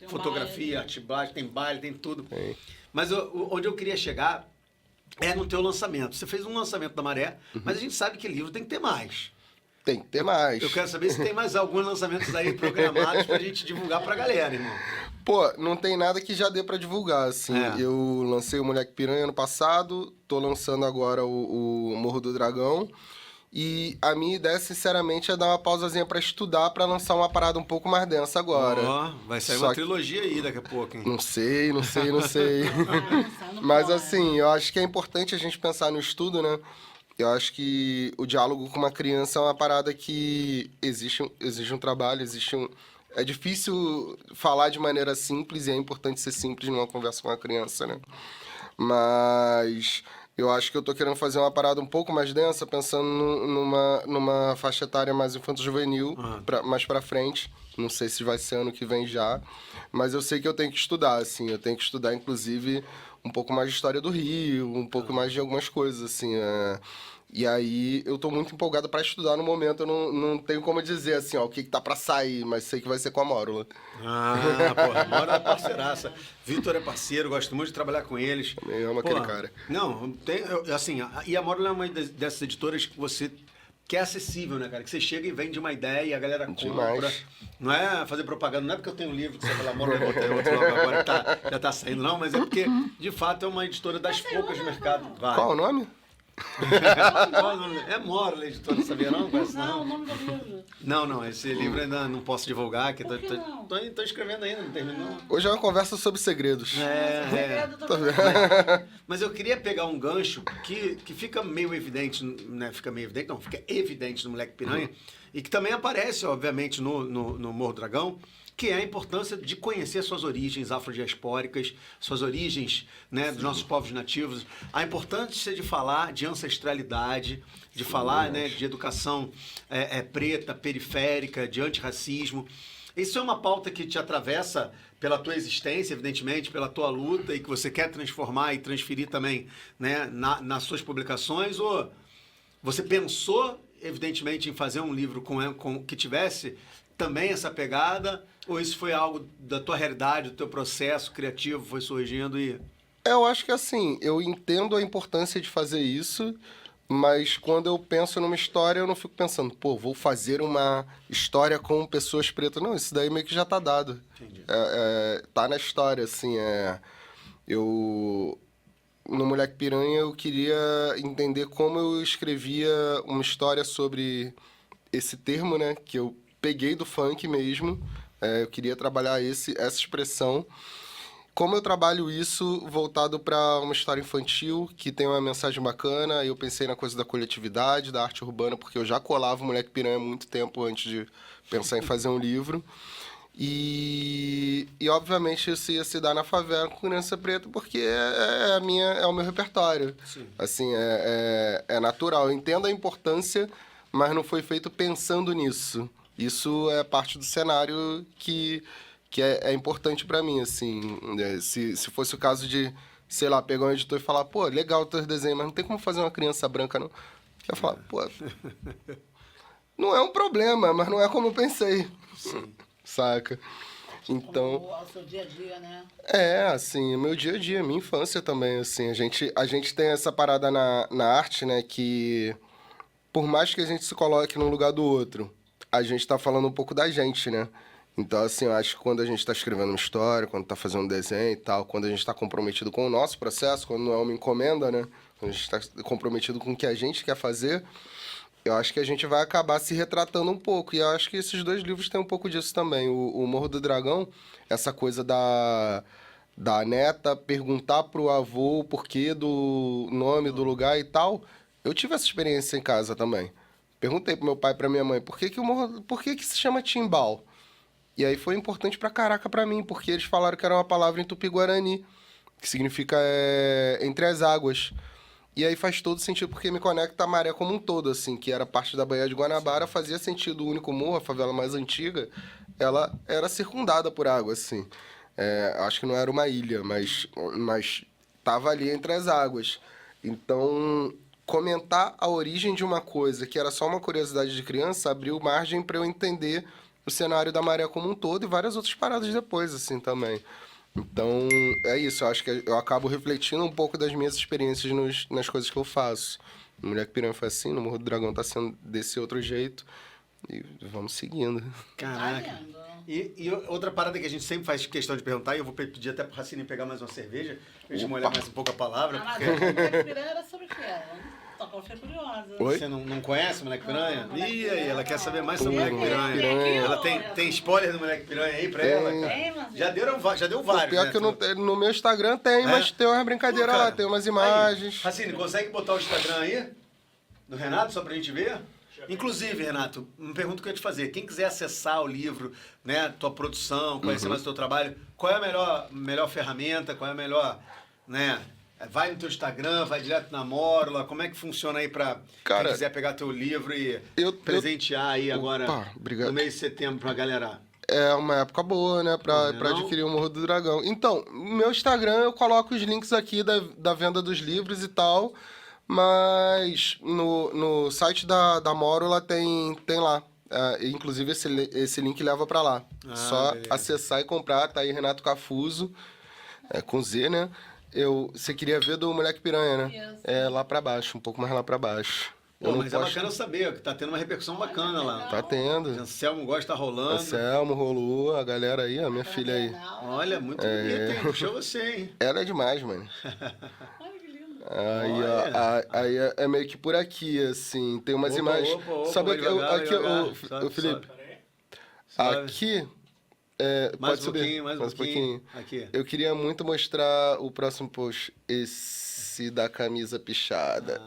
fotografia, arte plástica, tem baile, tem tudo. Mas onde eu queria chegar é no teu lançamento. Você fez um lançamento da Maré, mas a gente sabe que livro tem que ter mais. Tem que ter mais. Eu quero saber se tem mais alguns lançamentos aí programados pra gente divulgar pra galera, irmão. Pô, não tem nada que já dê pra divulgar, assim. Eu lancei o Moleque Piranha ano passado, tô lançando agora o Morro do Dragão. E a minha ideia, sinceramente, é dar uma pausazinha pra estudar, pra lançar uma parada um pouco mais densa agora. Vai sair uma trilogia aí daqui a pouco, hein? Não sei. Mas, assim, eu acho que é importante a gente pensar no estudo, né? Eu acho que o diálogo com uma criança é uma parada que exige um trabalho, É difícil falar de maneira simples e é importante ser simples numa conversa com uma criança, né? Mas eu acho que eu tô querendo fazer uma parada um pouco mais densa, pensando numa faixa etária mais infanto-juvenil, mais pra frente. Não sei se vai ser ano que vem já, mas eu sei que eu tenho que estudar, assim. Eu tenho que estudar, inclusive, um pouco mais de história do Rio, um pouco mais de algumas coisas, assim. E aí eu tô muito empolgado pra estudar no momento. Eu não tenho como dizer, assim, ó, o que tá pra sair, mas sei que vai ser com a Mórula. Porra, a Mórula é parceiraça. Vitor é parceiro, gosto muito de trabalhar com eles. Também amo aquele cara. Não, assim, e a Mórula é uma dessas editoras que você... Que é acessível, né, cara? Que você chega e vende uma ideia e a galera compra. Não é fazer propaganda, não é porque eu tenho um livro que você fala, amor, eu botei outro logo agora que já tá saindo, não, mas é porque, de fato, é uma editora das poucas do mercado. Qual o nome? É Mórula, editora, sabia não? Não, o nome do livro. Não, esse livro ainda não posso divulgar, que tô escrevendo ainda, não terminou. Hoje é uma conversa sobre segredos. Segredo também. Mas eu queria pegar um gancho que fica meio evidente, né? Fica evidente no Moleque Piranha, e que também aparece, obviamente, no Morro do Dragão, que é a importância de conhecer suas origens afrodiaspóricas, suas origens, né, dos nossos povos nativos, a importância de falar de ancestralidade, de falar, né, de educação preta, periférica, de antirracismo. Isso é uma pauta que te atravessa pela tua existência, evidentemente, pela tua luta, e que você quer transformar e transferir também, né, nas suas publicações, ou você pensou, evidentemente, em fazer um livro que tivesse também essa pegada, ou isso foi algo da tua realidade, do teu processo criativo, foi surgindo e... Eu acho que assim, eu entendo a importância de fazer isso, mas quando eu penso numa história, eu não fico pensando, pô, vou fazer uma história com pessoas pretas. Não, isso daí meio que já tá dado. Entendi. Tá na história, assim, no Moleque Piranha, eu queria entender como eu escrevia uma história sobre esse termo, né, que eu peguei do funk mesmo. Eu queria trabalhar essa expressão. Como eu trabalho isso voltado para uma história infantil que tem uma mensagem bacana, eu pensei na coisa da coletividade, da arte urbana, porque eu já colava o Moleque Piranha há muito tempo antes de pensar em fazer um livro. E obviamente isso ia se dar na favela com criança preta, porque é o meu repertório. Sim. Assim, é natural. Eu entendo a importância, mas não foi feito pensando nisso. Isso é parte do cenário que é importante pra mim, assim. Se fosse o caso de, sei lá, pegar um editor e falar, pô, legal o teu desenho, mas não tem como fazer uma criança branca, não. Eu ia falar, pô, não é um problema, mas não é como eu pensei. Sim. Saca? Então... Como o seu dia a dia, né? Assim, meu dia a dia, minha infância também, assim. A gente tem essa parada na arte, né, que por mais que a gente se coloque num lugar do outro, a gente tá falando um pouco da gente, né? Então, assim, eu acho que quando a gente tá escrevendo uma história, quando tá fazendo um desenho e tal, quando a gente tá comprometido com o nosso processo, quando não é uma encomenda, né? Quando a gente tá comprometido com o que a gente quer fazer, eu acho que a gente vai acabar se retratando um pouco. E eu acho que esses dois livros têm um pouco disso também. O Morro do Dragão, essa coisa da neta perguntar pro avô o porquê do nome do lugar e tal. Eu tive essa experiência em casa também. Perguntei pro meu pai e pra minha mãe, por que que se chama Timbal? E aí foi importante pra caraca pra mim, porque eles falaram que era uma palavra em Tupi-Guarani, que significa entre as águas. E aí faz todo sentido, porque me conecta a Maré como um todo, assim, que era parte da Baía de Guanabara, fazia sentido. O Único Morro, a favela mais antiga, ela era circundada por água, assim. Acho que não era uma ilha, mas tava ali entre as águas. Então, comentar a origem de uma coisa que era só uma curiosidade de criança abriu margem para eu entender o cenário da Maré como um todo e várias outras paradas depois, assim, também. Então, é isso. Eu acho que eu acabo refletindo um pouco das minhas experiências nas coisas que eu faço. No Moleque Piranha foi assim, no Morro do Dragão tá sendo desse outro jeito. E vamos seguindo. Caraca. E outra parada que a gente sempre faz questão de perguntar, e eu vou pedir até pro Racine pegar mais uma cerveja, pra gente molhar mais um pouco a palavra. Mas Porque... o Moleque Piranha era sobre o que Só que eu fiquei curiosa. Oi? Você não conhece o Moleque Piranha? Moleque Ih, aí, ela Piranha. quer saber mais Pô, sobre o Moleque Moleque Piranha. Piranha. Ela tem spoiler do Moleque Piranha aí pra ela, cara? Tem, mas... Já deu vários, Pior né? que eu não, no meu Instagram tem, mas tem uma brincadeira Pô, cara, lá, tem umas imagens. Aí, Racine, consegue botar o Instagram aí? Do Renato, só pra gente ver? Inclusive, Renato, uma pergunta que eu ia te fazer. Quem quiser acessar o livro, né, tua produção, conhecer mais o teu trabalho, qual é a melhor ferramenta, qual é a melhor, né? Vai no teu Instagram, vai direto na Mórula, como é que funciona aí pra Cara, quem quiser pegar teu livro e presentear aí agora obrigado. no mês de setembro pra galera? É uma época boa, né, pra adquirir o Morro do Dragão. Então, no meu Instagram eu coloco os links aqui da venda dos livros e tal, mas no site da Mórula tem lá. Inclusive esse link leva pra lá. Só beleza. acessar e comprar, tá aí Renato Cafuso, com Z, né? Você queria ver do Moleque Piranha, né? Isso. É lá pra baixo, um pouco mais lá pra baixo. Pô, Eu não mas é posto- bacana saber que tá tendo uma repercussão bacana lá. Tá tendo. Anselmo gosta, tá rolando. Anselmo, rolou, a galera aí, a minha filha aí. Olha, muito bonito, hein? Puxou você, hein? Ela é demais, mano. Olha que lindo. Aí, Olha. aí é meio que por aqui, assim. Tem umas Opa, imagens. opa, Sabe vai devagar, aqui, devagar. ô, Felipe? Suave. Aqui. Mais pode um subir. pouquinho, mais um pouquinho. Aqui. Eu queria muito mostrar o próximo post. Esse da camisa pichada.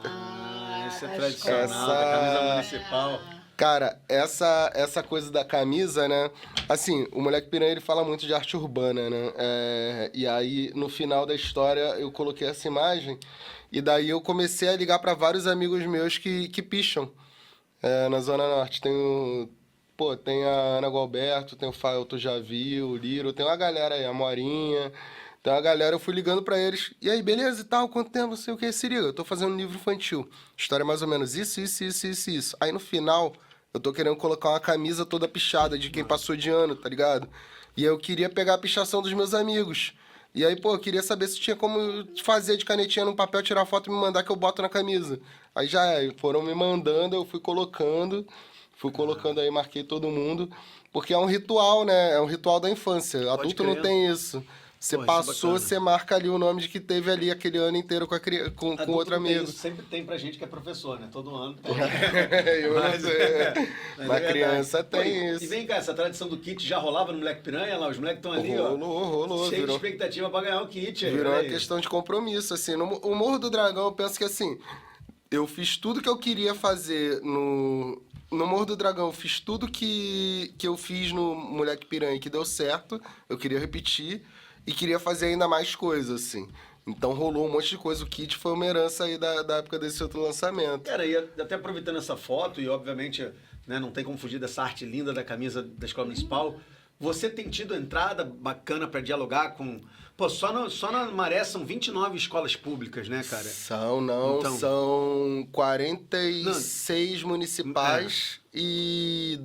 Esse é a tradicional, escola. da camisa municipal. Cara, essa coisa da camisa, né? Assim, o Moleque Piranha, ele fala muito de arte urbana, né? E aí, no final da história, eu coloquei essa imagem. E daí eu comecei a ligar para vários amigos meus que picham na Zona Norte. Tem a Ana Gualberto, tem o Faelto Javi, o Liro, tem uma galera aí, a Morinha. Tem uma galera, eu fui ligando pra eles. E aí, beleza e tal, quanto tempo, não sei o que, se liga, eu tô fazendo um livro infantil. História mais ou menos isso. Aí no final, eu tô querendo colocar uma camisa toda pichada de quem passou de ano, tá ligado? E aí eu queria pegar a pichação dos meus amigos. E aí, pô, eu queria saber se tinha como fazer de canetinha num papel, tirar foto e me mandar que eu boto na camisa. Aí foram me mandando, eu fui colocando aí, marquei todo mundo. Porque é um ritual, né? É um ritual da infância. Adulto não crer. tem isso. Você Pô, isso é passou, bacana. você marca ali o nome de que teve ali aquele ano inteiro com Adulto outro não tem amigo. isso, sempre tem pra gente que é professor, né? Todo ano. Eu não Mas- sei. Mas Mas é criança verdade. tem Pô, isso. E vem cá, essa tradição do kit já rolava no Moleque Piranha lá? Os moleques estão ali, ó. Rolou. Cheio de Virou, expectativa pra ganhar o kit aí. virou olha uma aí. questão de compromisso, assim. O Morro do Dragão, eu penso que, assim, eu fiz tudo que eu queria fazer no Morro do Dragão. Eu fiz tudo que eu fiz no Moleque Piranha que deu certo. Eu queria repetir e queria fazer ainda mais coisas, assim. Então rolou um monte de coisa. O kit foi uma herança aí da época desse outro lançamento. Cara, e até aproveitando essa foto, e obviamente, né, não tem como fugir dessa arte linda da camisa da Escola Municipal, você tem tido entrada bacana pra dialogar com... Pô, só na Maré são 29 escolas públicas, né, cara? Então- São 46 municipais e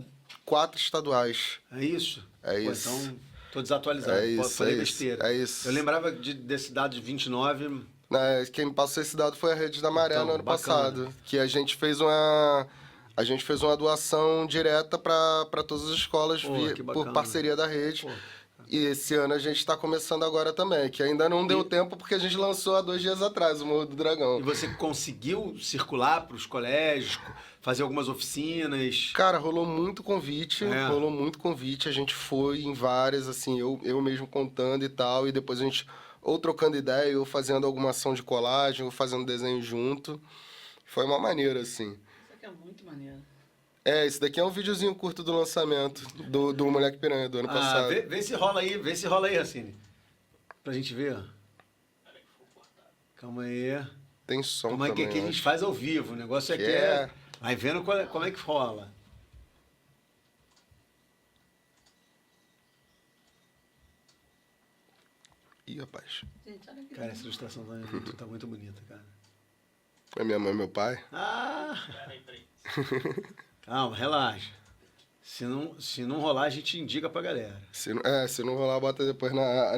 4 estaduais. É isso? É Pô, isso. então, tô desatualizado. É isso, Falei é isso, besteira. é isso. Eu lembrava desse dado de 29... Quem me passou esse dado foi a Rede da Maré Então, no ano bacana. passado. Que a gente fez uma doação direta para todas as escolas Pô, que bacana. por parceria da rede. Pô. E esse ano a gente tá começando agora também, que ainda não deu tempo porque a gente lançou há 2 dias atrás o Morro do Dragão. E você conseguiu circular para os colégios, fazer algumas oficinas? Cara, rolou muito convite, a gente foi em várias, assim, eu mesmo contando e tal, e depois a gente ou trocando ideia, ou fazendo alguma ação de colagem, ou fazendo desenho junto. Foi uma maneira, assim. Isso aqui é muito maneiro. Esse daqui é um videozinho curto do lançamento do Moleque Piranha do ano passado. Vê se rola aí, Racine. Pra gente ver. Calma aí. Tem som Como é também, que a gente faz ao vivo? O negócio aqui é... Vai vendo como é que rola. Ih, rapaz. Gente, olha que Cara, essa ilustração tá muito bonita, cara. É minha mãe e meu pai? Calma, relaxa. Se não rolar, a gente indica pra galera. Se não rolar, bota depois na...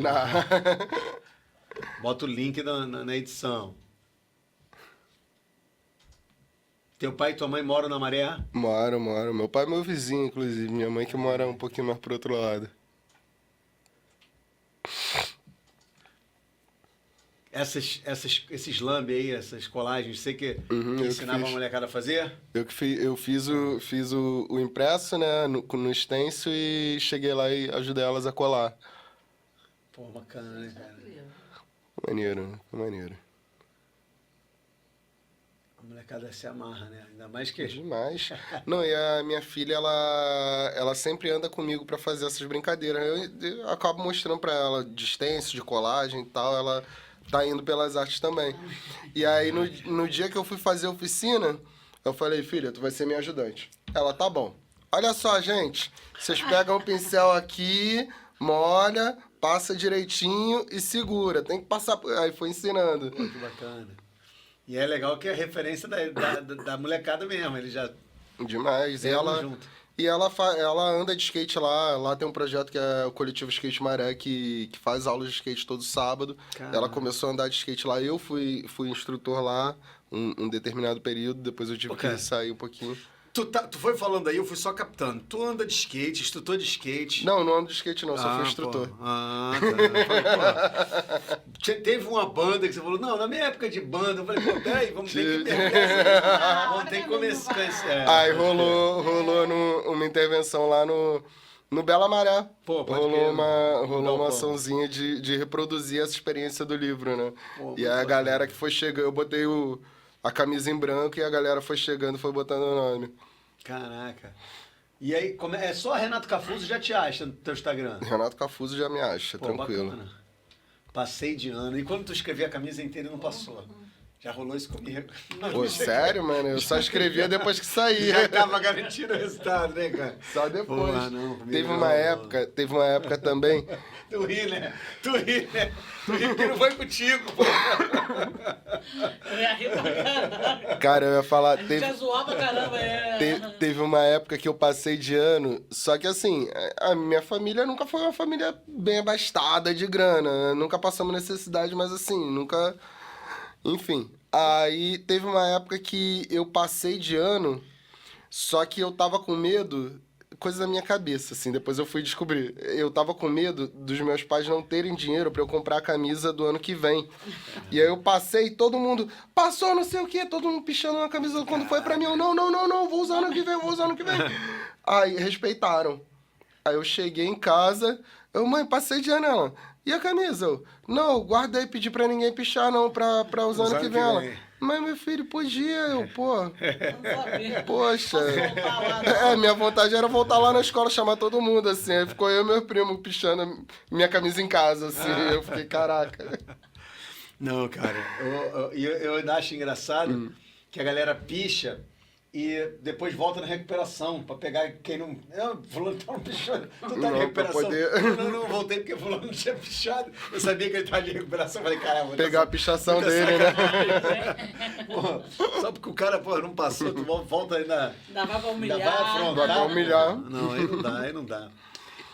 Bota o link na edição. Teu pai e tua mãe moram na Maré? Moro. Meu pai é meu vizinho, inclusive. Minha mãe que mora um pouquinho mais pro outro lado. Esses lambe aí, essas colagens, você que eu que ensinava a fiz. molecada a fazer? Eu fiz o impresso, né, no stencil e cheguei lá e ajudei elas a colar. Pô, bacana, né, cara? Maneiro. A molecada se amarra, né? Ainda mais que... Demais. Não, e a minha filha, ela sempre anda comigo pra fazer essas brincadeiras. Eu acabo mostrando pra ela de stencil, de colagem e tal, ela tá indo pelas artes também. E aí, no dia que eu fui fazer a oficina, eu falei, filha, tu vai ser minha ajudante. Ela, tá bom. Olha só, gente, vocês pegam o pincel aqui, molha, passa direitinho e segura. Tem que passar... Aí foi ensinando. Pô, que bacana. E é legal que é referência da molecada mesmo, ele já... Demais. E ela anda de skate lá. Lá tem um projeto que é o Coletivo Skate Maré, que faz aulas de skate todo sábado. Caramba. Ela começou a andar de skate lá. Eu fui instrutor lá um determinado período. Depois eu tive que sair um pouquinho. Tu foi falando aí, eu fui só captando. Tu anda de skate, instrutor de skate. Não ando de skate não, só fui instrutor. Pô. Tá. Teve uma banda que você falou, não, na minha época de banda, eu falei, pô, peraí, vamos ter que mergulhar. Vamos ter que começar. Aí rolou uma intervenção lá no Bela Maré. Pô, pode rolou uma açãozinha de reproduzir essa experiência do livro, né? Pô, e aí a galera que foi chegando, eu botei a camisa em branco e a galera foi chegando e foi botando o nome. Caraca. E aí, é só Renato Cafuso já te acha no teu Instagram? Renato Cafuso já me acha, Pô, tranquilo. Bacana. Passei de ano. E quando tu escrevia a camisa inteira, não passou? Já rolou isso comigo? Pô, sério, mano? Eu só escrevia depois que saía. Já tava garantindo o resultado, né, cara? Só depois. Pô, não, teve uma época também... Tu ri porque não foi contigo, pô. Eu ia rir pra caramba. Cara, eu ia falar... Já zoou pra caramba, Teve uma época que eu passei de ano, só que assim, a minha família nunca foi uma família bem abastada de grana, nunca passamos necessidade, mas assim, nunca... Enfim, aí teve uma época que eu passei de ano, só que eu tava com medo, coisa da minha cabeça, assim, depois eu fui descobrir. Eu tava com medo dos meus pais não terem dinheiro pra eu comprar a camisa do ano que vem. E aí eu passei, todo mundo, passou não sei o quê, todo mundo pichando uma camisa, quando foi pra mim, eu, não, vou usar ano que vem. Aí respeitaram. Aí eu cheguei em casa, mãe, passei de ano, ela... E a camisa? Não, guarda aí, pedi pra ninguém pichar, não, pra usar ano que vem. Ela, mas meu filho, podia, poxa. Minha vontade era voltar lá na escola, chamar todo mundo, assim. Aí ficou eu e meu primo pichando minha camisa em casa, assim. Eu fiquei, caraca. Não, cara, eu ainda acho engraçado que a galera picha e depois volta na recuperação, pra pegar quem não... Fulano tá pichando, tu tá em recuperação. Não, voltei porque fulano não tinha pichado. Eu sabia que ele tava de recuperação, falei, caramba... Vou pegar a pichação dele, né? Porra, só porque o cara, não passou, tu volta aí na... Dá pra humilhar. Dá pra humilhar. Não, aí não dá.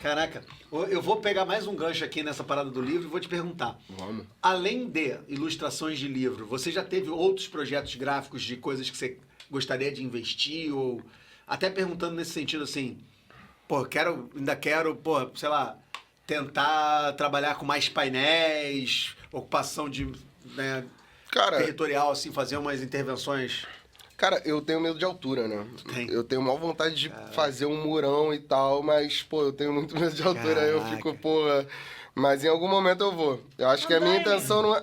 Caraca, eu vou pegar mais um gancho aqui nessa parada do livro e vou te perguntar. Vamos. Além de ilustrações de livro, você já teve outros projetos gráficos de coisas que você gostaria de investir? Ou até perguntando nesse sentido assim, ainda quero, sei lá, tentar trabalhar com mais painéis, ocupação de, né, Cara, territorial, assim, fazer umas intervenções. Cara, eu tenho medo de altura, né? Tem? Eu tenho maior vontade de fazer um murão e tal, mas, pô, eu tenho muito medo de altura. Aí eu Caraca. fico, porra. Mas em algum momento eu vou. Eu acho que a minha intenção não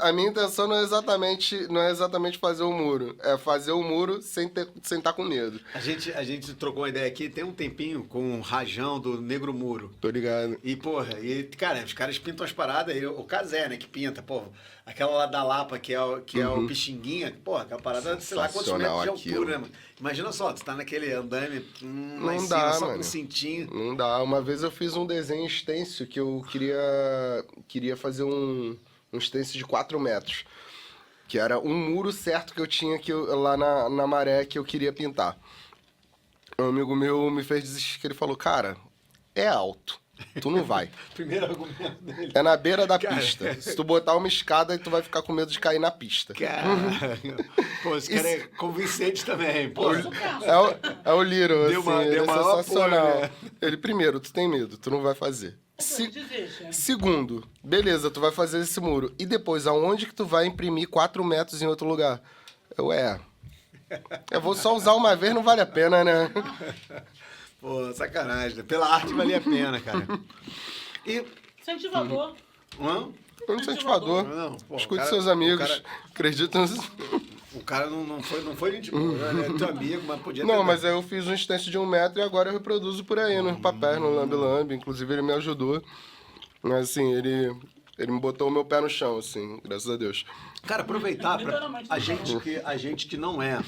é exatamente fazer o muro. É fazer o muro sem estar com medo. A gente trocou uma ideia aqui, tem um tempinho, com o Rajão do Negro Muro. Tô ligado. E, porra, cara, os caras pintam as paradas, o Cazé, né, que pinta, porra. Aquela lá da Lapa, que é o Pixinguinha, porra, aquela parada, sei lá quantos metros de Sensacional altura, né, mano? Imagina só, tu tá naquele andame lá em Não cima, dá, só com mano. um cintinho. Não dá. Uma vez eu fiz um desenho extenso que eu queria fazer um extenso de 4 metros. Que era um muro certo que eu tinha lá na Maré que eu queria pintar. Um amigo meu me fez desistir, que ele falou, cara, é alto. Tu não vai. Primeiro argumento dele. É na beira da Cara. pista. Se tu botar uma escada, tu vai ficar com medo de cair na pista. Cara, pô, esse cara é convincente também, pô. É o Little, Deu assim, uma- ele deu é maior sensacional. apoio, né? Ele, primeiro, tu tem medo, tu não vai fazer. Desiste. Segundo, beleza, tu vai fazer esse muro. E depois, aonde que tu vai imprimir 4 metros em outro lugar? Eu vou só usar uma vez, não vale a pena, né? Pô, sacanagem. Pela arte valia a pena, cara. E... Incentivador. Hã? Um incentivador. Não, pô, Escute o cara- seus amigos. o cara- Acredita nos... O cara não foi gente boa, né? É teu amigo, mas podia ter... Não, mas aí eu fiz um extenso de 1 metro e agora eu reproduzo por aí, nos papéis, no Lambi Lambi. Inclusive, ele me ajudou. Mas, assim, ele me botou o meu pé no chão, assim, graças a Deus. Cara, aproveitar para Literalmente, a gente que não é,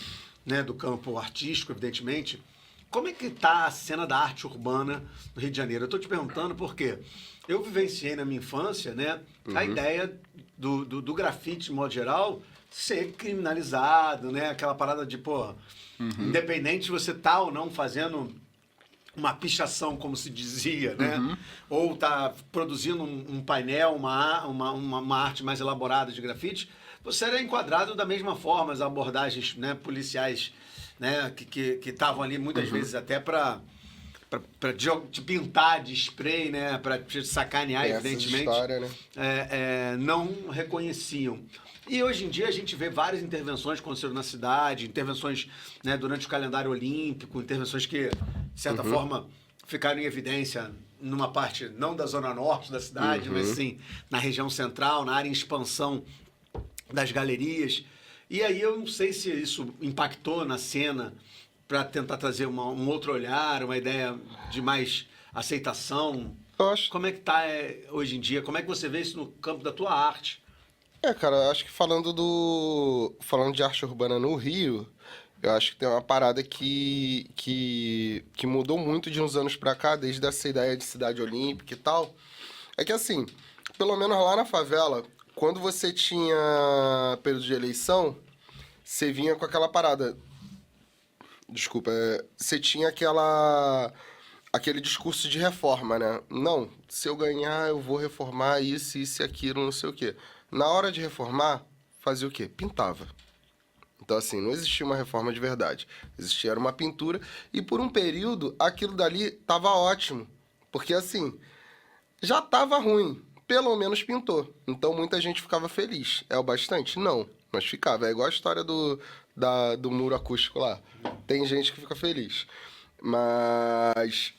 né, do campo artístico, evidentemente, como é que tá a cena da arte urbana no Rio de Janeiro? Eu tô te perguntando porque eu vivenciei na minha infância, né, a ideia do grafite, de modo geral, ser criminalizado, né, aquela parada de, pô, independente de você tá ou não fazendo uma pichação, como se dizia, né? Ou tá produzindo um painel, uma arte mais elaborada de grafite, você era enquadrado da mesma forma, as abordagens, né, policiais, né, que estavam ali muitas vezes até para te pintar de spray, né, para te sacanear, Tem essas evidentemente, histórias, né? não reconheciam. E hoje em dia a gente vê várias intervenções que aconteceram na cidade, intervenções, né, durante o calendário olímpico, intervenções que, de certa forma, ficaram em evidência numa parte não da zona norte da cidade, mas sim na região central, na área em expansão das galerias. E aí eu não sei se isso impactou na cena para tentar trazer um outro olhar, uma ideia de mais aceitação. Eu acho... Como é que tá hoje em dia? Como é que você vê isso no campo da tua arte? cara, eu acho que falando de arte urbana no Rio, eu acho que tem uma parada que mudou muito de uns anos pra cá, desde essa ideia de cidade olímpica e tal. É que assim, pelo menos lá na favela, quando você tinha período de eleição, você vinha com aquela parada. Desculpa, você tinha aquele discurso de reforma, né? Não, se eu ganhar, eu vou reformar isso e aquilo, não sei o quê. Na hora de reformar, fazia o quê? Pintava. Então, assim, não existia uma reforma de verdade. Existia uma pintura e, por um período, aquilo dali tava ótimo. Porque, assim, já tava ruim. Pelo menos pintou. Então, muita gente ficava feliz. É o bastante? Não. Mas ficava. É igual a história do muro acústico lá. Tem gente que fica feliz. Mas,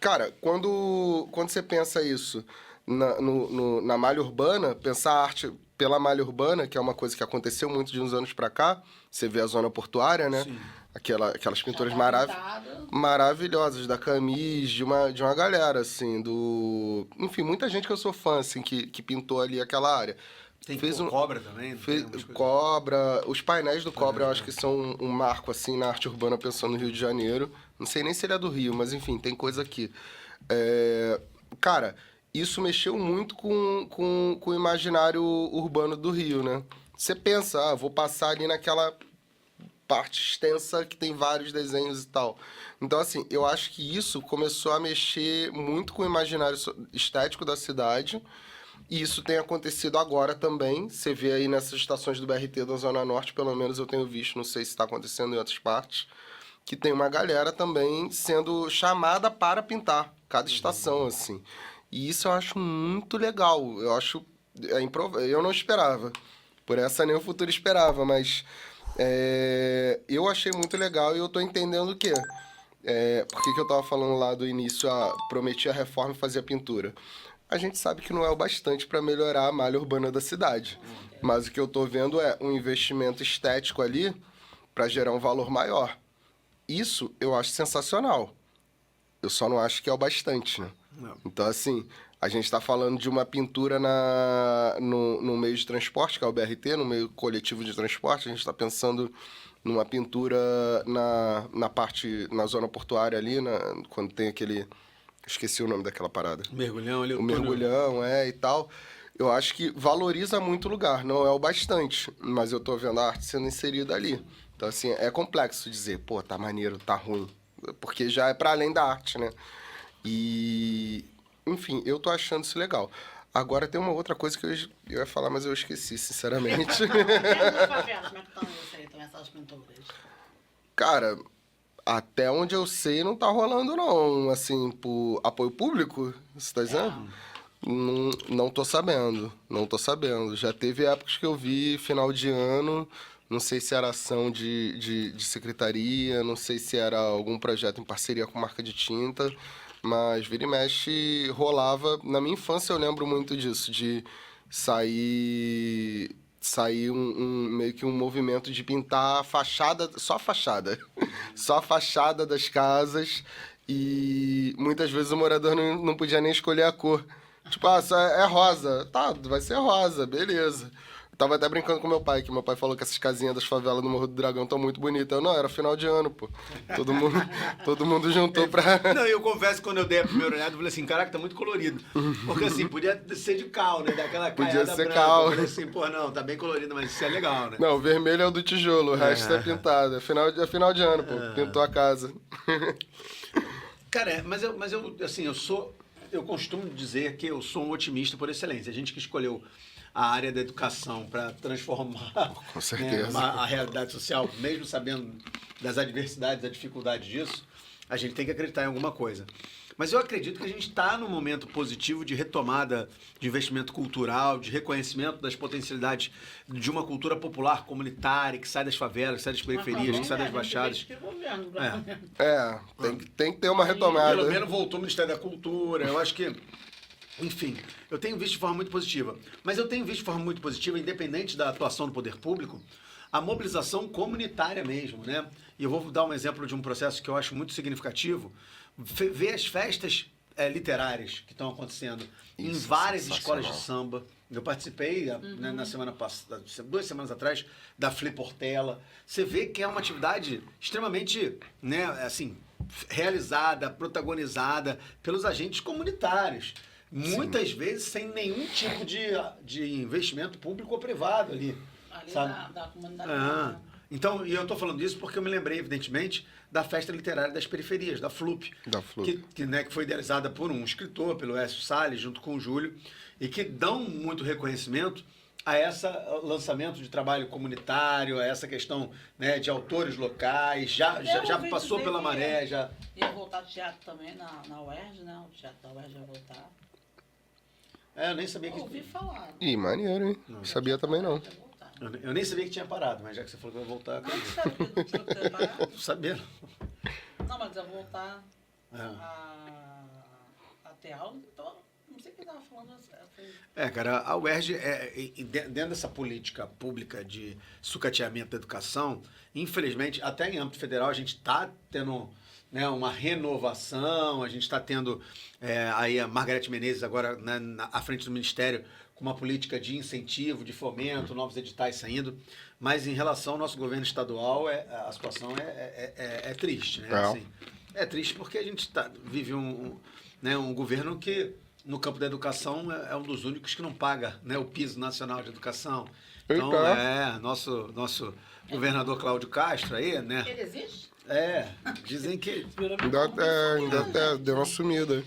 cara, quando você pensa isso na malha urbana, pensar a arte pela malha urbana, que é uma coisa que aconteceu muito de uns anos pra cá, você vê a zona portuária, né? Sim. Aquelas pinturas pintada. maravilhosas da Camis, de uma galera, assim, enfim, muita gente que eu sou fã, assim, que pintou ali aquela área. Tem Fez Cobra também? Não tem umas coisas- Cobra, os painéis do Cobra eu acho que são um marco, assim, na arte urbana, pensando no Rio de Janeiro. Não sei nem se ele é do Rio, mas enfim, tem coisa aqui. Cara, isso mexeu muito com o imaginário urbano do Rio, né? Você pensa, vou passar ali naquela parte extensa que tem vários desenhos e tal. Então, assim, eu acho que isso começou a mexer muito com o imaginário estético da cidade. E isso tem acontecido agora também. Você vê aí nessas estações do BRT da Zona Norte, pelo menos eu tenho visto, não sei se está acontecendo em outras partes, que tem uma galera também sendo chamada para pintar cada estação, assim. E isso eu acho muito legal. Eu acho... Eu não esperava. Por essa nem o futuro esperava, mas... eu achei muito legal e eu tô entendendo o quê? Por que eu tava falando lá do início, prometia a reforma e fazia pintura? A gente sabe que não é o bastante para melhorar a malha urbana da cidade. Mas o que eu tô vendo é um investimento estético ali para gerar um valor maior. Isso eu acho sensacional. Eu só não acho que é o bastante, né? Não. Então, assim, a gente está falando de uma pintura no meio de transporte, que é o BRT, no meio coletivo de transporte. A gente está pensando numa pintura na zona portuária ali, quando tem aquele... Esqueci o nome daquela parada. Mergulhão ali. O mergulhão, e tal. Eu acho que valoriza muito o lugar, não é o bastante, mas eu tô vendo a arte sendo inserida ali. Então, assim, é complexo dizer, pô, tá maneiro, tá ruim, porque já é para além da arte, né? E, enfim, eu tô achando isso legal. Agora tem uma outra coisa que eu ia falar, mas eu esqueci, sinceramente. Como é que estão isso aí, também, essas pinturas? Cara, até onde eu sei não tá rolando, não. Assim, por apoio público, você tá dizendo? Não tô sabendo, não tô sabendo. Já teve épocas que eu vi final de ano, não sei se era ação de secretaria, não sei se era algum projeto em parceria com marca de tinta, mas vira e mexe rolava. Na minha infância eu lembro muito disso, de sair meio que um movimento de pintar a fachada, só a fachada, só a fachada das casas, e muitas vezes o morador não podia nem escolher a cor. Tipo, é rosa. Tá, vai ser rosa, beleza. Eu tava até brincando com meu pai, que meu pai falou que essas casinhas das favelas do Morro do Dragão estão muito bonitas. Não, era final de ano, pô. Todo mundo juntou pra... Não, eu confesso que quando eu dei a primeira olhada, eu falei assim, caraca, tá muito colorido. Porque assim, podia ser de cal, né? Daquela Podia caiada ser branca. cal. Eu falei assim, pô, não, tá bem colorido, mas isso é legal, né? Não, o vermelho é o do tijolo, o resto é pintado. É final de ano, pô. Pintou a casa. Cara, mas eu assim, eu costumo dizer que eu sou um otimista por excelência. A gente que escolheu a área da educação para transformar Com certeza. a realidade social, mesmo sabendo das adversidades, da dificuldade disso, a gente tem que acreditar em alguma coisa. Mas eu acredito que a gente está num momento positivo de retomada de investimento cultural, de reconhecimento das potencialidades de uma cultura popular, comunitária, que sai das favelas, que sai das periferias, que sai das baixadas. Tem que ter uma retomada. Pelo menos voltou o Ministério da Cultura. Eu acho que, enfim, eu tenho visto de forma muito positiva. Mas eu tenho visto de forma muito positiva, independente da atuação do poder público, a mobilização comunitária mesmo, né? E eu vou dar um exemplo de um processo que eu acho muito significativo. Ver as festas literárias que estão acontecendo em várias escolas de samba. Eu participei né, na semana passada, 2 semanas atrás, da Flip Portela. Você vê que é uma atividade extremamente, né, assim, realizada, protagonizada pelos agentes comunitários. Muitas vezes sem nenhum tipo de investimento público ou privado ali. Ali da comunidade. Então, e eu estou falando isso porque eu me lembrei, evidentemente, da Festa Literária das Periferias, da FLUP. Que foi idealizada por um escritor, pelo Écio Salles, junto com o Júlio, e que dão muito reconhecimento a esse lançamento de trabalho comunitário, a essa questão, né, de autores locais, já passou pela maré. Ia voltar teatro também na UERJ, né? O teatro da UERJ ia voltar. Eu nem sabia que... Eu ouvi falar. Ih, maneiro, hein? Não sabia também, não. Eu nem sabia que tinha parado, mas já que você falou que vai voltar... Não, sabe que tinha parado? Não sabia, não. Mas ia voltar a ter aula, então... Não sei o que eu estava falando. Cara, a UERJ, dentro dessa política pública de sucateamento da educação, infelizmente, até em âmbito federal, a gente está tendo, né, uma renovação, a gente está tendo aí a Margarete Menezes agora, né, à frente do Ministério, com uma política de incentivo, de fomento, novos editais saindo, mas em relação ao nosso governo estadual, a situação é triste, né? Assim, é triste porque a gente vive um governo que, no campo da educação, é um dos únicos que não paga, né, o piso nacional de educação. Então, nosso governador Cláudio Castro aí, né? Ele existe? Dizem que... Ainda deu uma sumida.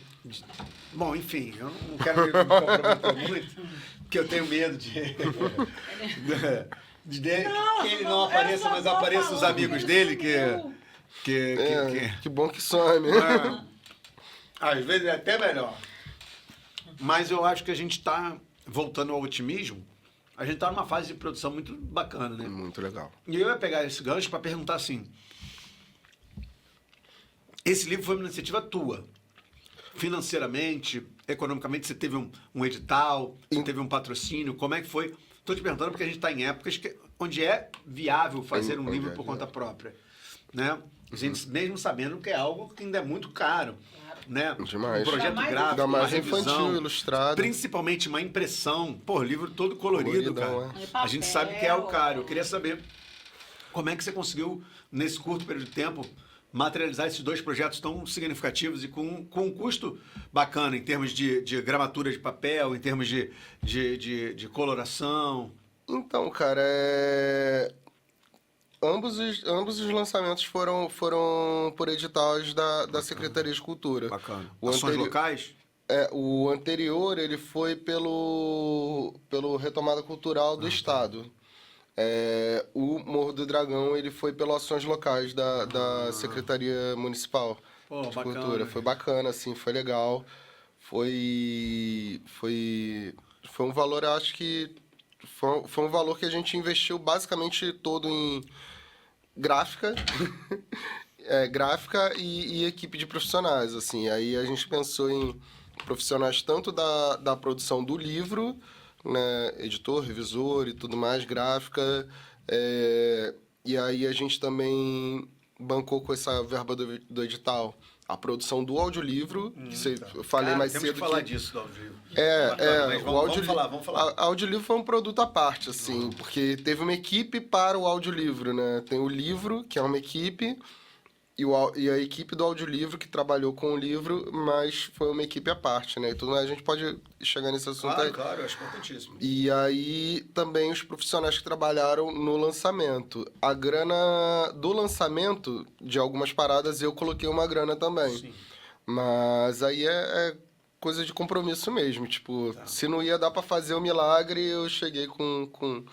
Bom, enfim, eu não quero me comprometer muito, porque eu tenho medo de que ele não apareça, mas apareçam os amigos dele que bom que some. Às vezes é até melhor. Mas eu acho que a gente está, voltando ao otimismo, a gente está numa fase de produção muito bacana, né? Muito legal. E eu ia pegar esse gancho para perguntar assim, esse livro foi uma iniciativa tua? Financeiramente, economicamente, você teve um edital, você teve um patrocínio, como é que foi? Estou te perguntando porque a gente está em épocas onde é viável fazer um livro por conta própria, né? A gente, mesmo sabendo que é algo que ainda é muito caro, né? Demais. Um projeto Ainda gráfico, Ainda mais uma revisão, infantil, ilustrado. principalmente uma impressão, pô, livro todo colorido, Coloridão, cara. é. A gente sabe que é o caro. Eu queria saber como é que você conseguiu, nesse curto período de tempo, materializar esses 2 projetos tão significativos e com um custo bacana em termos de gramatura de papel, em termos de coloração. Então, cara, ambos os lançamentos foram por editais da Secretaria de Cultura. Bacana. O Ações locais? O anterior, ele foi pelo Retomada Cultural do Estado. O Morro do Dragão, ele foi pelas ações locais da Secretaria Municipal Pô, de bacana. Cultura. Foi bacana, assim, foi legal. Foi um valor, eu acho que foi um valor que a gente investiu basicamente todo em gráfica, gráfica e equipe de profissionais, assim. Aí a gente pensou em profissionais tanto da produção do livro, né, editor, revisor e tudo mais, gráfica, e aí a gente também bancou com essa verba do edital a produção do audiolivro, que eu falei Cara, mais temos cedo que falar disso do audiolivro. Mas o vamos falar. A audiolivro foi um produto à parte, assim, porque teve uma equipe para o audiolivro, né? Tem o livro, que é uma equipe, e a equipe do audiolivro que trabalhou com o livro, mas foi uma equipe à parte, né? E tudo mais, a gente pode chegar nesse assunto aí. Claro, eu acho importantíssimo. E aí também os profissionais que trabalharam no lançamento. A grana do lançamento, de algumas paradas, eu coloquei uma grana também. Sim. Mas aí é coisa de compromisso mesmo. Tipo, se não ia dar pra fazer o milagre, eu cheguei com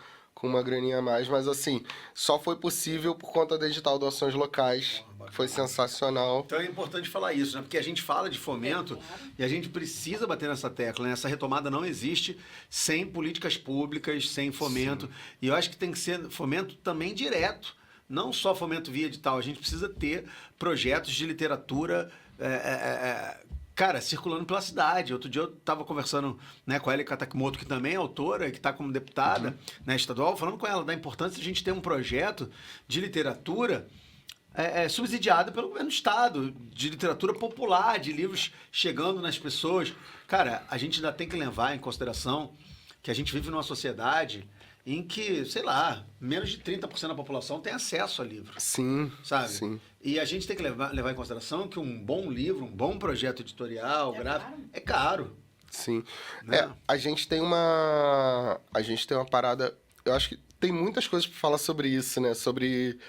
uma graninha a mais. Mas assim, só foi possível por conta do edital de ações locais. Foi sensacional. Então é importante falar isso, né? Porque a gente fala de fomento e a gente precisa bater nessa tecla, né? Essa retomada não existe sem políticas públicas, sem fomento. E eu acho que tem que ser fomento também direto. Não só fomento via edital. A gente precisa ter projetos de literatura cara, circulando pela cidade. Outro dia eu estava conversando, né, com a Eli Katakimoto, que também é autora, que está como deputada, né, estadual, falando com ela da importância de a gente ter um projeto de literatura subsidiado pelo governo do estado, de literatura popular, de livros chegando nas pessoas. Cara, a gente ainda tem que levar em consideração que a gente vive numa sociedade em que, sei lá, menos de 30% da população tem acesso a livro. Sim, Sabe? sim. E a gente tem que levar em consideração que um bom livro, um bom projeto editorial, gráfico, é caro. Sim. Né? A gente tem uma parada... Eu acho que tem muitas coisas para falar sobre isso, né? Sobre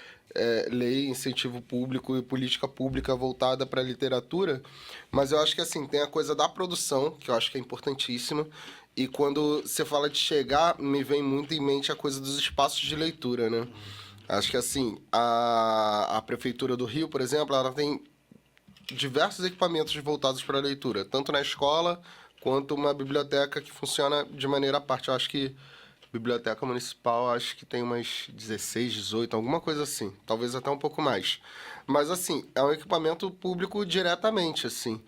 lei, incentivo público e política pública voltada para a literatura. Mas eu acho que, assim, tem a coisa da produção, que eu acho que é importantíssima. E quando você fala de chegar, me vem muito em mente a coisa dos espaços de leitura, né? Acho que, assim, a Prefeitura do Rio, por exemplo, ela tem diversos equipamentos voltados para a leitura, tanto na escola quanto uma biblioteca que funciona de maneira à parte. Eu acho que biblioteca municipal, acho que tem umas 16, 18, alguma coisa assim. Talvez até um pouco mais. Mas, assim, é um equipamento público diretamente, assim.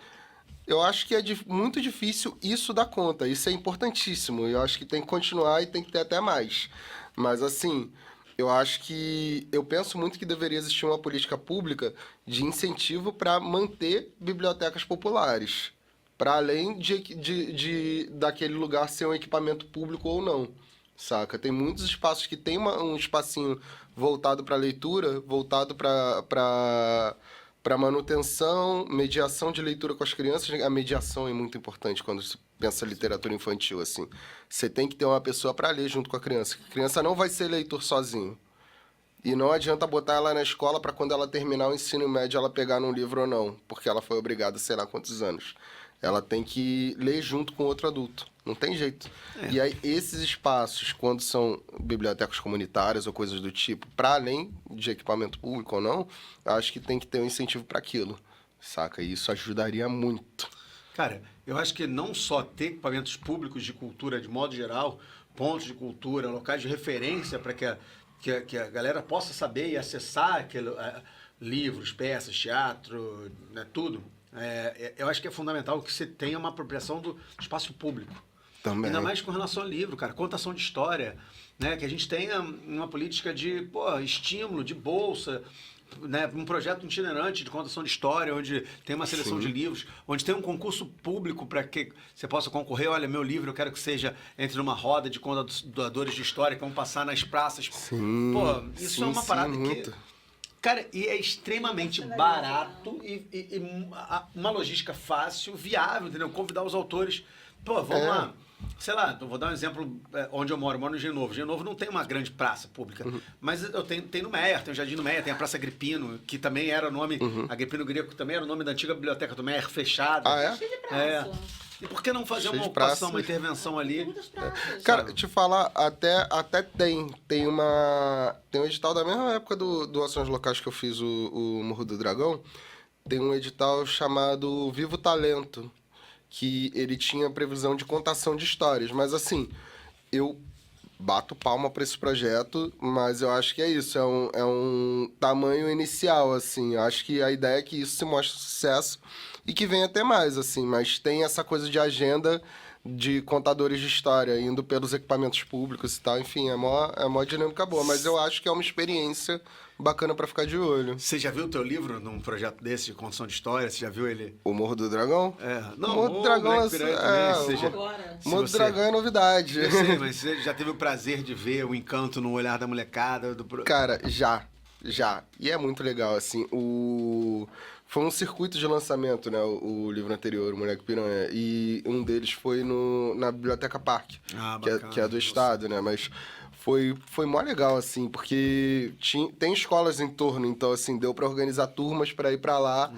Eu acho que é muito difícil isso dar conta. Isso é importantíssimo. Eu acho que tem que continuar e tem que ter até mais. Mas, assim, eu acho que... Eu penso muito que deveria existir uma política pública de incentivo para manter bibliotecas populares. Para além daquele lugar ser um equipamento público ou não. Saca? Tem muitos espaços que tem um espacinho voltado para leitura, voltado para manutenção, mediação de leitura com as crianças. A mediação é muito importante quando se pensa literatura infantil, assim. Você tem que ter uma pessoa para ler junto com a criança. A criança não vai ser leitor sozinho. E não adianta botar ela na escola para quando ela terminar o ensino médio ela pegar num livro ou não, porque ela foi obrigada, sei lá quantos anos. Ela tem que ler junto com outro adulto. Não tem jeito. E aí, esses espaços, quando são bibliotecas comunitárias ou coisas do tipo, para além de equipamento público ou não, eu acho que tem que ter um incentivo para aquilo, saca? E isso ajudaria muito. Cara, eu acho que não só ter equipamentos públicos de cultura, de modo geral, pontos de cultura, locais de referência para que a galera possa saber e acessar livros, peças, teatro, né, tudo. Eu acho que é fundamental que você tenha uma apropriação do espaço público. Também. Ainda mais com relação ao livro, cara, contação de história, né, que a gente tenha uma política de estímulo, de bolsa, né, um projeto itinerante de contação de história, onde tem uma seleção de livros, onde tem um concurso público para que você possa concorrer. Olha, meu livro, eu quero que seja entre numa roda de contadores de história que vão passar nas praças. Sim, Pô, isso é uma parada muito. que... Cara, e é extremamente barato e uma logística fácil, viável, entendeu? Convidar os autores. Pô, vamos lá. Sei lá, eu vou dar um exemplo onde eu moro no Genovo. Genovo não tem uma grande praça pública, mas eu tenho no Meier, tem o Jardim do Meier, tem a Praça Agripino, que também era o nome, Agripino Greco também era o nome da antiga biblioteca do Meier, fechada. Ah, é? Cheio de praça. E por que não fazer Cheio uma de ocupação, praças. uma intervenção ali? Muitas praças. Cara, te falar, até tem um edital da mesma época do Ações Locais que eu fiz o Morro do Dragão, tem um edital chamado Vivo Talento, que ele tinha previsão de contação de histórias, mas assim, eu bato palma para esse projeto, mas eu acho que é isso, é um tamanho inicial, assim, eu acho que a ideia é que isso se mostre sucesso e que venha até mais, assim, mas tem essa coisa de agenda de contadores de história, indo pelos equipamentos públicos e tal, enfim, é mó dinâmica boa, mas eu acho que é uma experiência bacana pra ficar de olho. Você já viu o teu livro num projeto desse de contação de história? Você já viu ele? O Morro do Dragão? Não, o Morro do Dragão Black Piranha também, você já- Agora. O Morro do você- Dragão é novidade. Eu sei, mas você já teve o prazer de ver o encanto no olhar da molecada? Cara, já. E é muito legal, assim, foi um circuito de lançamento, né, o livro anterior, o Moleque Piranha, e um deles foi na Biblioteca Parque, Ah, que bacana. é do estado, né, mas foi mó legal, assim, porque tem escolas em torno, então, assim, deu pra organizar turmas pra ir pra lá,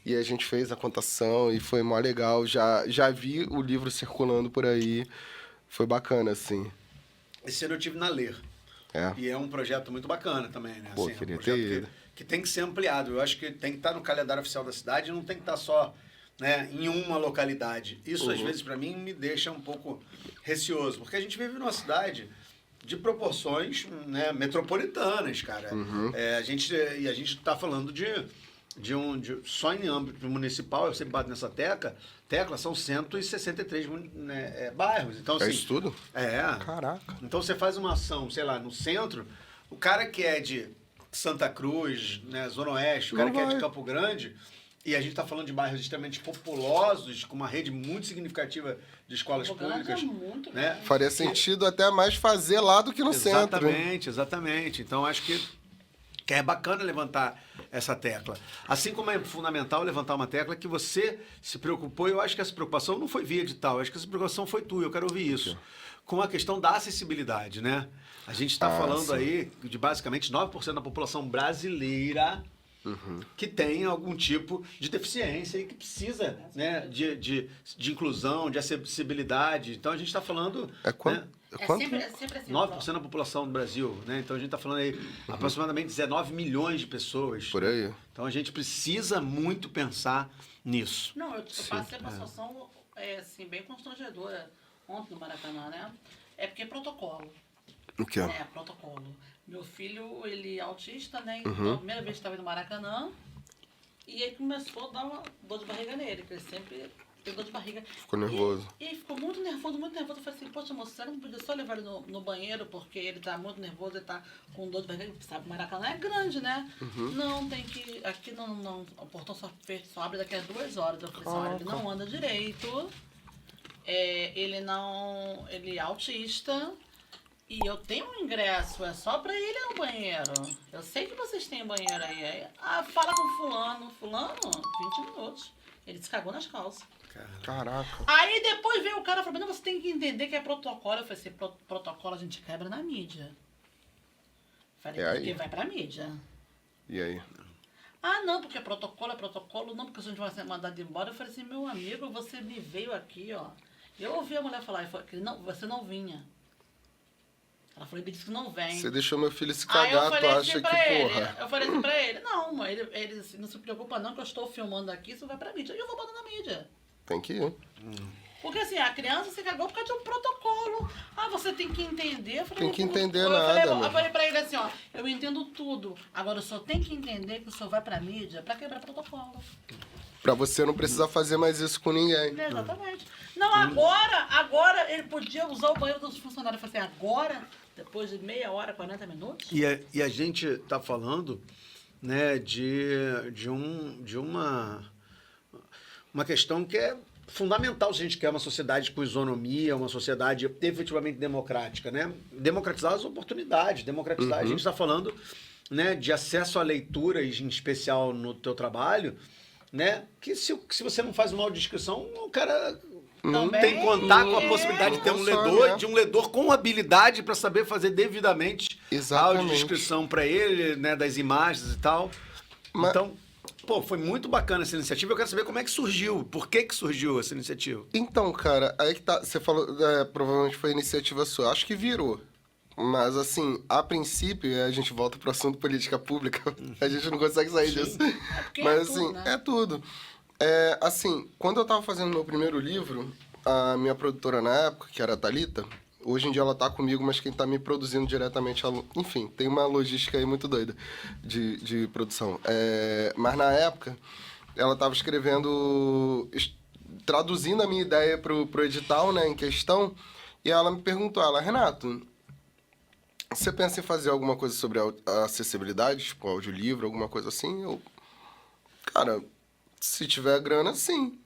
e a gente fez a contação, e foi mó legal, já vi o livro circulando por aí, foi bacana, assim. Esse ano eu tive na Ler. É. E é um projeto muito bacana também, né? Pô, é um queria projeto ter ido. que tem que ser ampliado. Eu acho que tem que estar no calendário oficial da cidade e não tem que estar só, né, em uma localidade. Isso, às vezes, para mim, me deixa um pouco receoso. Porque a gente vive numa cidade de proporções, né, metropolitanas, cara. A gente está falando só em âmbito municipal, eu sempre bato nessa tecla, são 163 bairros. Então, É assim, isso tudo? Caraca. Então você faz uma ação, sei lá, no centro, o cara que é de Santa Cruz, né, Zona Oeste, o cara Não que é de vai. Campo Grande, e a gente está falando de bairros extremamente populosos, com uma rede muito significativa de escolas Campo Grande públicas. é muito né? grande. Faria sentido até mais fazer lá do que no centro. Exatamente. Então, acho que é bacana levantar essa tecla. Assim como é fundamental levantar uma tecla que você se preocupou, eu acho que essa preocupação não foi via edital, eu acho que essa preocupação foi tua, eu quero ouvir isso. Com a questão da acessibilidade, né? A gente está falando sim. aí de basicamente 9% da população brasileira que tem algum tipo de deficiência e que precisa, né, de inclusão, de acessibilidade. Então a gente está falando... É quanto? né, É Quanto? sempre assim. 9% da população do Brasil, né? Então a gente está falando aí aproximadamente 19 milhões de pessoas. Por aí. Então a gente precisa muito pensar nisso. Não, eu passei por uma situação assim, bem constrangedora ontem no Maracanã, né? É porque é protocolo. O quê? É, protocolo. Meu filho, ele é autista, né? Então, a primeira vez que estava no Maracanã, e aí começou a dar uma dor de barriga nele, que ele sempre tem dor de barriga. Ficou nervoso. E ele ficou muito nervoso, muito nervoso. Eu falei assim, poxa, moça, você não podia só levar ele no banheiro, porque ele tá muito nervoso, ele tá com dor de barriga. Sabe, o Maracanã é grande, né? Não, tem que... Aqui não, o portão só abre daqui a 2 horas. Eu falei assim, olha, ele não anda direito, ele é autista... E eu tenho um ingresso, é só pra ele no banheiro. Eu sei que vocês têm banheiro aí. Fala com fulano, 20 minutos. Ele se cagou nas calças. Caraca. Aí depois veio o cara falando, não, você tem que entender que é protocolo. Eu falei assim, protocolo a gente quebra na mídia. Falei, É porque aí. vai pra mídia. E aí? Ah, não, porque protocolo é protocolo, não, porque a gente vai ser mandado embora. Eu falei assim, meu amigo, você me veio aqui, ó. Eu ouvi a mulher falar, não, você não vinha. Ela falou, ele disse que não vem. Você deixou meu filho se Aí eu cagar, tu falei acha assim que, pra ele, porra? eu falei assim pra ele, não, ele assim, não se preocupa não, que eu estou filmando aqui, isso vai pra mídia. E eu vou botar na mídia. Tem que ir. Porque assim, a criança se cagou por causa de um protocolo. Ah, você tem que entender. Eu falei, Tem que "Eu entender eu nada, falei, mano. eu falei pra ele assim, ó, eu entendo tudo. Agora o senhor tem que entender que o senhor vai pra mídia pra quebrar protocolo. Pra você não precisar fazer mais isso com ninguém. Exatamente. Não, agora ele podia usar o banheiro dos funcionários. Eu falei assim, agora, depois de meia hora, 40 minutos? E a gente está falando, né, de uma questão que é fundamental se a gente quer uma sociedade com isonomia, uma sociedade efetivamente democrática, né? Democratizar as oportunidades, democratizar. A gente está falando, né, de acesso a leituras, em especial no teu trabalho, né? Que se você não faz uma audiodescrição, o cara não tem que contar com a possibilidade de ter um ledor com habilidade para saber fazer devidamente a audiodescrição para ele, né, das imagens e tal. Então, pô, foi muito bacana essa iniciativa. Eu quero saber como é que surgiu, por que surgiu essa iniciativa? Então, cara, aí que tá. Você falou, provavelmente foi iniciativa sua. Acho que virou. Mas, assim, a princípio, a gente volta pro assunto política pública. A gente não consegue sair disso. Mas, assim, tudo, né? é tudo. Assim, quando eu tava fazendo meu primeiro livro, a minha produtora na época, que era a Thalita, hoje em dia ela tá comigo, mas quem tá me produzindo diretamente... Enfim, tem uma logística aí muito doida de produção. Mas, na época, ela tava escrevendo... Traduzindo a minha ideia pro edital, né, em questão, e ela me perguntou, Renato... Você pensa em fazer alguma coisa sobre a acessibilidade, tipo audiolivro, alguma coisa assim? Cara, se tiver grana, sim.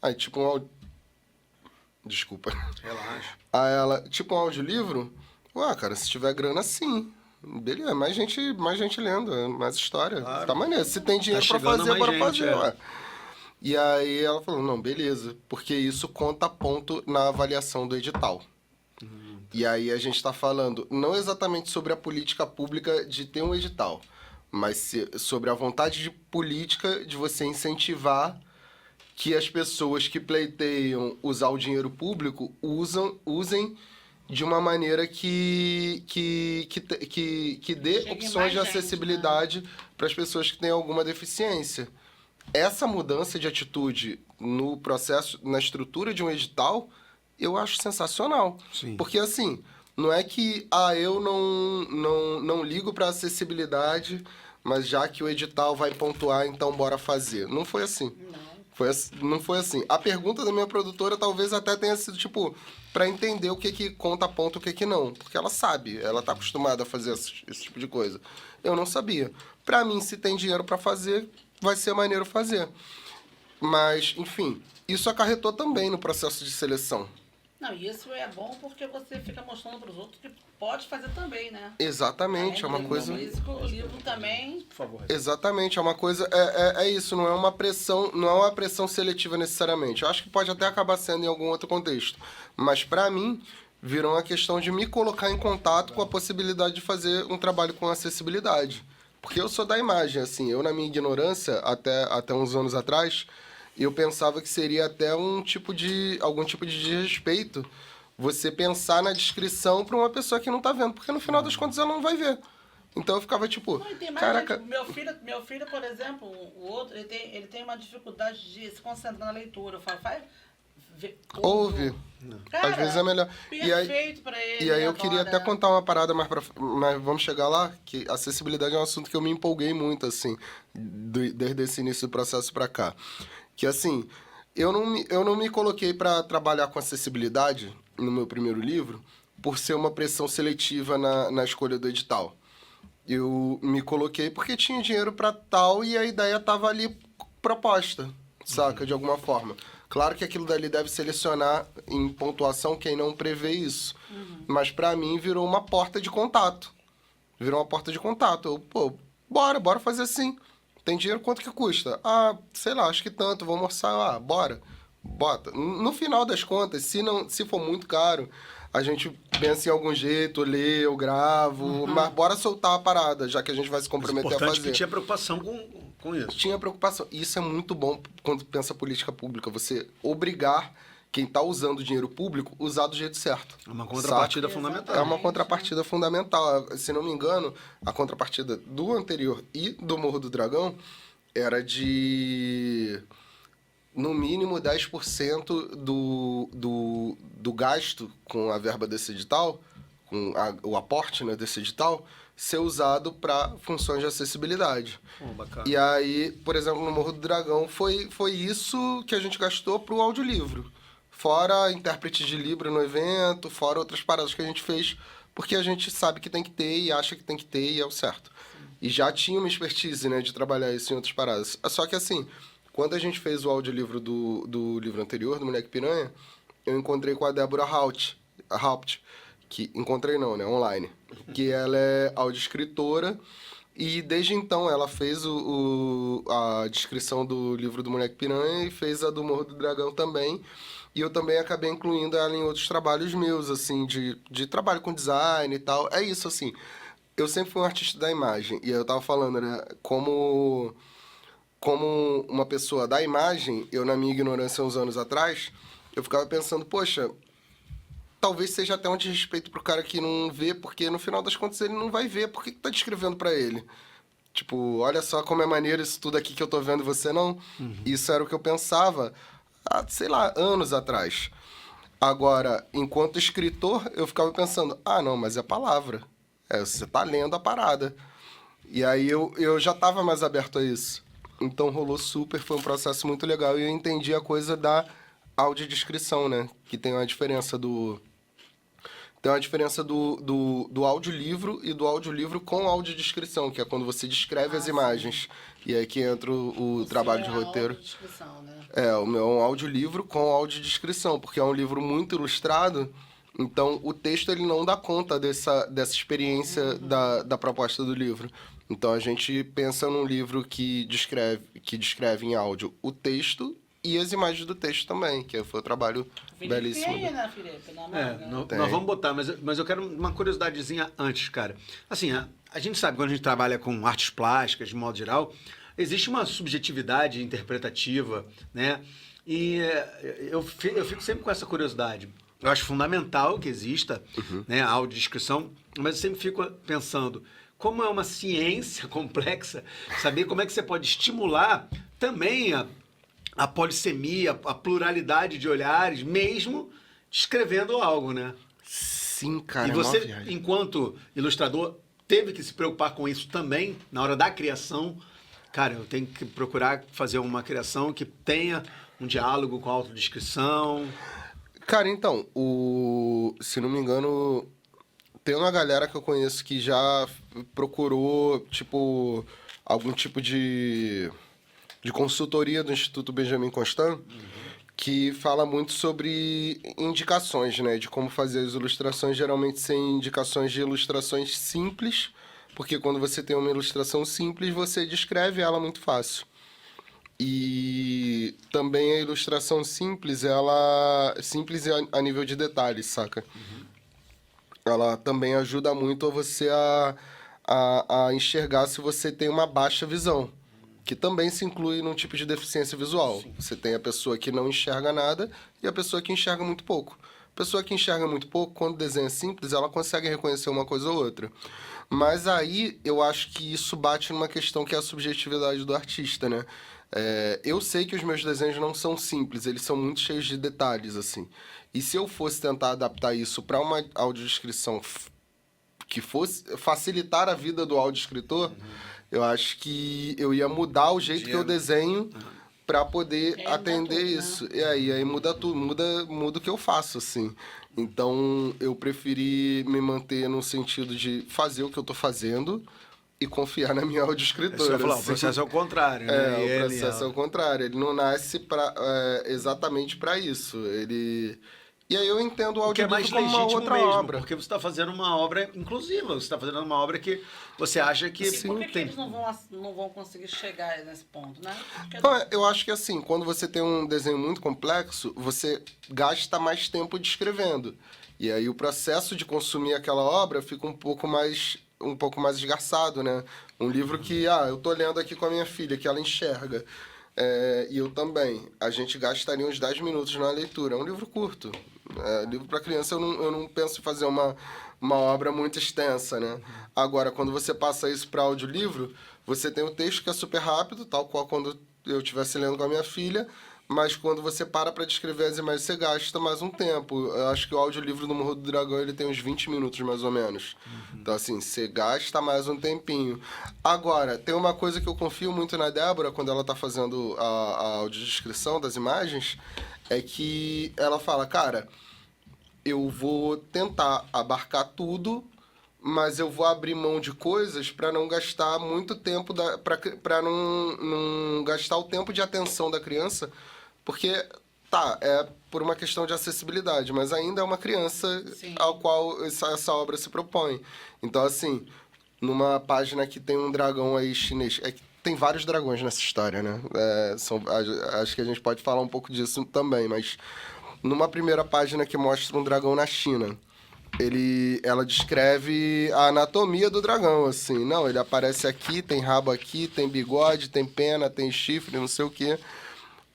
Aí, tipo Desculpa. Relaxa. Aí ela, tipo um audiolivro? Cara, se tiver grana, sim. Beleza, mais gente lendo, mais história. Claro. Tá maneiro. Se tem dinheiro pra chegando fazer, mais bora gente, fazer, ué. E aí ela falou, não, beleza. Porque isso conta ponto na avaliação do edital. E aí a gente está falando não exatamente sobre a política pública de ter um edital, mas sobre a vontade de política de você incentivar que as pessoas que pleiteiam usar o dinheiro público usem de uma maneira que dê Chegue opções mais de gente, acessibilidade para as pessoas que têm alguma deficiência. Essa mudança de atitude no processo, na estrutura de um edital, eu acho sensacional. Sim. Porque, assim, não é que eu não ligo para acessibilidade, mas já que o edital vai pontuar, então bora fazer. Não foi assim. Não foi assim. A pergunta da minha produtora talvez até tenha sido, tipo, para entender o que conta ponto e o que não. Porque ela sabe, ela tá acostumada a fazer esse tipo de coisa. Eu não sabia. Para mim, se tem dinheiro para fazer, vai ser maneiro fazer. Mas, enfim, isso acarretou também no processo de seleção. Não, e isso é bom porque você fica mostrando para os outros que pode fazer também, né? Exatamente, é uma coisa... O livro também... Por favor. Exatamente, é uma coisa... É isso, não é uma pressão seletiva necessariamente. Eu acho que pode até acabar sendo em algum outro contexto. Mas, para mim, virou uma questão de me colocar em contato com a possibilidade de fazer um trabalho com acessibilidade. Porque eu sou da imagem, assim, eu na minha ignorância, até uns anos atrás... Eu pensava que seria até algum tipo de desrespeito você pensar na descrição para uma pessoa que não tá vendo, porque no final das contas ela não vai ver. Então eu ficava tipo, Não, e tem mais caraca... gente. Meu filho, por exemplo, o outro, ele tem uma dificuldade de se concentrar na leitura. Eu falo, ouve. Cara, Às vezes é melhor. Perfeito pra ele. E aí eu queria até contar uma parada mas vamos chegar lá, que acessibilidade é um assunto que eu me empolguei muito, assim, desde esse início do processo para cá. Que, assim, eu não me coloquei para trabalhar com acessibilidade no meu primeiro livro por ser uma pressão seletiva na escolha do edital. Eu me coloquei porque tinha dinheiro para tal e a ideia estava ali proposta, saca? De alguma forma. Claro que aquilo dali deve selecionar em pontuação quem não prevê isso. Mas, para mim, virou uma porta de contato. Bora fazer assim. Tem dinheiro, quanto que custa? Sei lá, acho que tanto, vamos orçar, bora, bota. No final das contas, se for muito caro, a gente pensa em algum jeito, lê, eu gravo, mas bora soltar a parada, já que a gente vai se comprometer a fazer. Que tinha preocupação com isso. Tinha preocupação. Isso é muito bom quando pensa política pública, você obrigar quem está usando o dinheiro público usar do jeito certo. É uma contrapartida fundamental. É uma contrapartida fundamental. Se não me engano, a contrapartida do anterior e do Morro do Dragão era de no mínimo 10% do gasto com a verba desse edital, com o aporte, né, desse edital, ser usado para funções de acessibilidade. Bacana. E aí, por exemplo, no Morro do Dragão, foi isso que a gente gastou para o audiolivro. Fora intérprete de Libra no evento, fora outras paradas que a gente fez, porque a gente sabe que tem que ter e acha que tem que ter e é o certo. E já tinha uma expertise, né, de trabalhar isso em outras paradas. Só que assim, quando a gente fez o audiolivro do livro anterior, do Moleque Piranha, eu encontrei com a Débora Haupt, que encontrei não, né, online, que ela é audioescritora e desde então ela fez a descrição do livro do Moleque Piranha e fez a do Morro do Dragão também. E eu também acabei incluindo ela em outros trabalhos meus, assim, de trabalho com design e tal. É isso, assim. Eu sempre fui um artista da imagem. E eu tava falando, né, como uma pessoa da imagem, eu na minha ignorância uns anos atrás, eu ficava pensando, poxa, talvez seja até um desrespeito pro cara que não vê, porque no final das contas ele não vai ver. Por que tá descrevendo pra ele? Tipo, olha só como é maneiro isso tudo aqui que eu tô vendo e você não. Isso era o que eu pensava há, sei lá, anos atrás. Agora, enquanto escritor, eu ficava pensando, não, mas é palavra. Você tá lendo a parada. E aí eu já tava mais aberto a isso. Então rolou super, foi um processo muito legal e eu entendi a coisa da audiodescrição, né? Que tem uma diferença do audiolivro e do audiolivro com audiodescrição, que é quando você descreve as imagens. E aí que entra o trabalho de roteiro. Né? O meu é um audiolivro com audiodescrição, porque é um livro muito ilustrado, então o texto ele não dá conta dessa experiência da proposta do livro. Então a gente pensa num livro que descreve em áudio o texto e as imagens do texto também, que foi um trabalho belíssimo. Felipe? Nós vamos botar, mas eu quero uma curiosidadezinha antes, cara. Assim, a gente sabe, quando a gente trabalha com artes plásticas, de modo geral, existe uma subjetividade interpretativa, né? E eu fico sempre com essa curiosidade. Eu acho fundamental que exista, né, a audiodescrição, mas eu sempre fico pensando, como é uma ciência complexa, saber como é que você pode estimular também a polissemia, a pluralidade de olhares, mesmo descrevendo algo, né? Sim, cara. E você, enquanto ilustrador, teve que se preocupar com isso também, na hora da criação. Cara, eu tenho que procurar fazer uma criação que tenha um diálogo com a autodescrição. Cara, então, se não me engano, tem uma galera que eu conheço que já procurou, tipo, algum tipo de consultoria do Instituto Benjamin Constant, que fala muito sobre indicações, né? De como fazer as ilustrações, geralmente sem indicações de ilustrações simples, porque quando você tem uma ilustração simples, você descreve ela muito fácil. E também a ilustração simples, simples a nível de detalhes, saca? Ela também ajuda muito a você a enxergar se você tem uma baixa visão, que também se inclui num tipo de deficiência visual. Sim. Você tem a pessoa que não enxerga nada e a pessoa que enxerga muito pouco. A pessoa que enxerga muito pouco, quando desenha simples, ela consegue reconhecer uma coisa ou outra. Mas aí eu acho que isso bate numa questão que é a subjetividade do artista, né? Eu sei que os meus desenhos não são simples, eles são muito cheios de detalhes, assim. E se eu fosse tentar adaptar isso para uma audiodescrição que fosse facilitar a vida do audioescritor, eu acho que eu ia mudar o jeito que eu desenho para poder atender tudo, isso. Né? E aí muda tudo, muda o que eu faço, assim. Então, eu preferi me manter no sentido de fazer o que eu tô fazendo e confiar na minha audioescritora. O processo é o contrário, né? O processo é o contrário. Ele não nasce exatamente para isso. E aí eu entendo o audiolivro como uma outra obra. Porque você está fazendo uma obra inclusiva, você está fazendo uma obra que você acha que... Sim, por que eles não vão conseguir chegar nesse ponto, né? Eu acho que assim, quando você tem um desenho muito complexo, você gasta mais tempo descrevendo. E aí o processo de consumir aquela obra fica um pouco mais esgarçado, né? Um livro que, eu tô lendo aqui com a minha filha, que ela enxerga. E eu também. A gente gastaria uns 10 minutos na leitura. É um livro curto. Livro para criança, eu não penso em fazer uma obra muito extensa, né? Agora, quando você passa isso para audiolivro, você tem o texto que é super rápido, tal qual quando eu estivesse lendo com a minha filha, mas quando você para pra descrever as imagens, você gasta mais um tempo. Eu acho que o audiolivro do Morro do Dragão, ele tem uns 20 minutos, mais ou menos. Então, assim, você gasta mais um tempinho. Agora, tem uma coisa que eu confio muito na Débora, quando ela tá fazendo a audiodescrição das imagens, é que ela fala, cara, eu vou tentar abarcar tudo, mas eu vou abrir mão de coisas para não gastar muito tempo, para não gastar o tempo de atenção da criança, porque, é por uma questão de acessibilidade, mas ainda é uma criança Sim. ao qual essa obra se propõe. Então, assim, numa página que tem um dragão aí chinês, é que tem vários dragões nessa história, né? Acho que a gente pode falar um pouco disso também, mas numa primeira página que mostra um dragão na China, ela descreve a anatomia do dragão, assim. Não, ele aparece aqui, tem rabo aqui, tem bigode, tem pena, tem chifre, não sei o quê.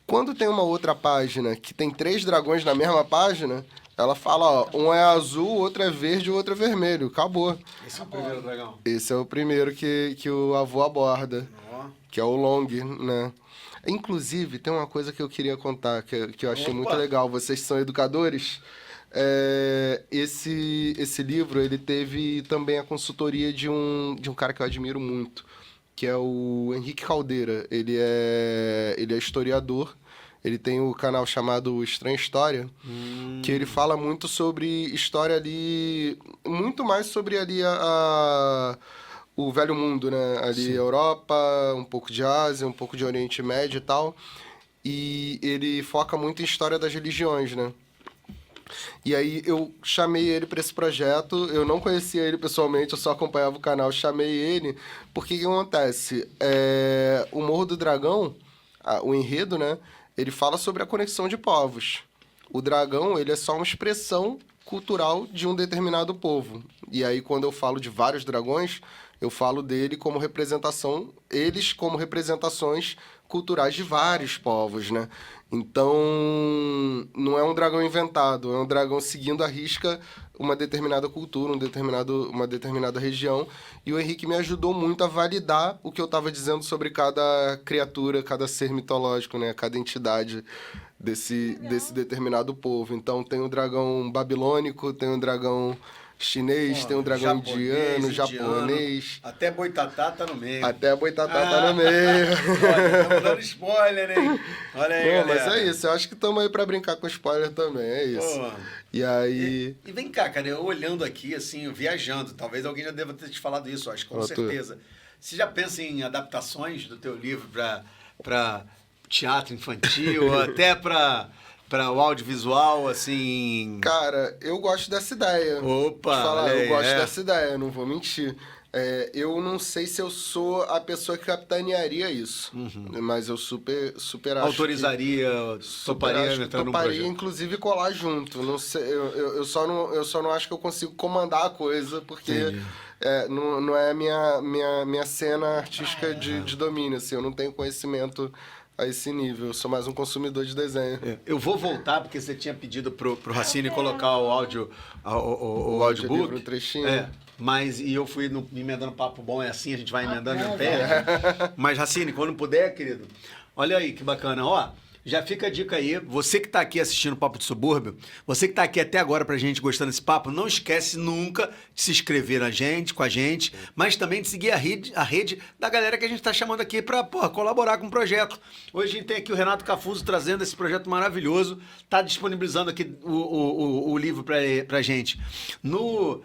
Quando tem uma outra página que tem 3 dragões na mesma página, ela fala, ó, um é azul, o outro é verde e o outro é vermelho. Acabou. Esse é o primeiro dragão. Esse é o primeiro que o avô aborda, que é o Long, né? Inclusive, tem uma coisa que eu queria contar, que eu achei muito legal. Vocês são educadores. Esse livro, ele teve também a consultoria de um cara que eu admiro muito, que é o Henrique Caldeira. Ele é historiador. Ele tem o canal chamado Estranha História, que ele fala muito sobre história ali, muito mais sobre ali o Velho Mundo, né? Ali Europa, um pouco de Ásia, um pouco de Oriente Médio e tal. E ele foca muito em história das religiões, né? E aí eu chamei ele para esse projeto, eu não conhecia ele pessoalmente, eu só acompanhava o canal, chamei ele, porque o que acontece? O Morro do Dragão, o enredo, né? Ele fala sobre a conexão de povos. O dragão, ele é só uma expressão cultural de um determinado povo. E aí, quando eu falo de vários dragões, eu falo dele como representação, eles como representações culturais de vários povos, né? Então, não é um dragão inventado, é um dragão seguindo à risca uma determinada cultura, uma determinada região. E o Henrique me ajudou muito a validar o que eu estava dizendo sobre cada criatura, cada ser mitológico, né? Cada entidade desse determinado povo. Então, tem o dragão babilônico, tem o dragão chinês, tem um dragão indiano, japonês. Até Boitatá tá no meio. Até a Boitatá tá no meio. Olha, estamos dando spoiler, hein? Olha aí, Pô, mas galera. é isso, eu acho que estamos aí pra brincar com spoiler também, é isso. Pô. E aí... E vem cá, cara, eu olhando aqui, assim, viajando, talvez alguém já deva ter te falado isso, acho, com certeza. Você já pensa em adaptações do teu livro para teatro infantil, ou até para o audiovisual, assim... Cara, eu gosto dessa ideia. Opa! Te falar, eu aí, gosto dessa ideia, não vou mentir. Eu não sei se eu sou a pessoa que capitanearia isso, mas eu super acho Autorizaria, toparia entrar num toparia, projeto. inclusive, colar junto. Não sei, eu só não acho que eu consigo comandar a coisa, porque não é a minha cena artística de domínio, assim, eu não tenho conhecimento a esse nível, eu sou mais um consumidor de desenho. Eu vou voltar, porque você tinha pedido pro Racine colocar o áudio, o audiolivro, audiobook. um trechinho. Mas eu fui me emendando papo bom, é assim, a gente vai emendando e perde. Mas, Racine, quando puder, querido, olha aí que bacana, ó. Já fica a dica aí, você que tá aqui assistindo o Papo de Subúrbio, você que tá aqui até agora pra gente gostando desse papo, não esquece nunca de se inscrever com a gente, mas também de seguir a rede da galera que a gente tá chamando aqui pra, colaborar com o projeto. Hoje a gente tem aqui o Renato Cafuso trazendo esse projeto maravilhoso, tá disponibilizando aqui o livro pra gente no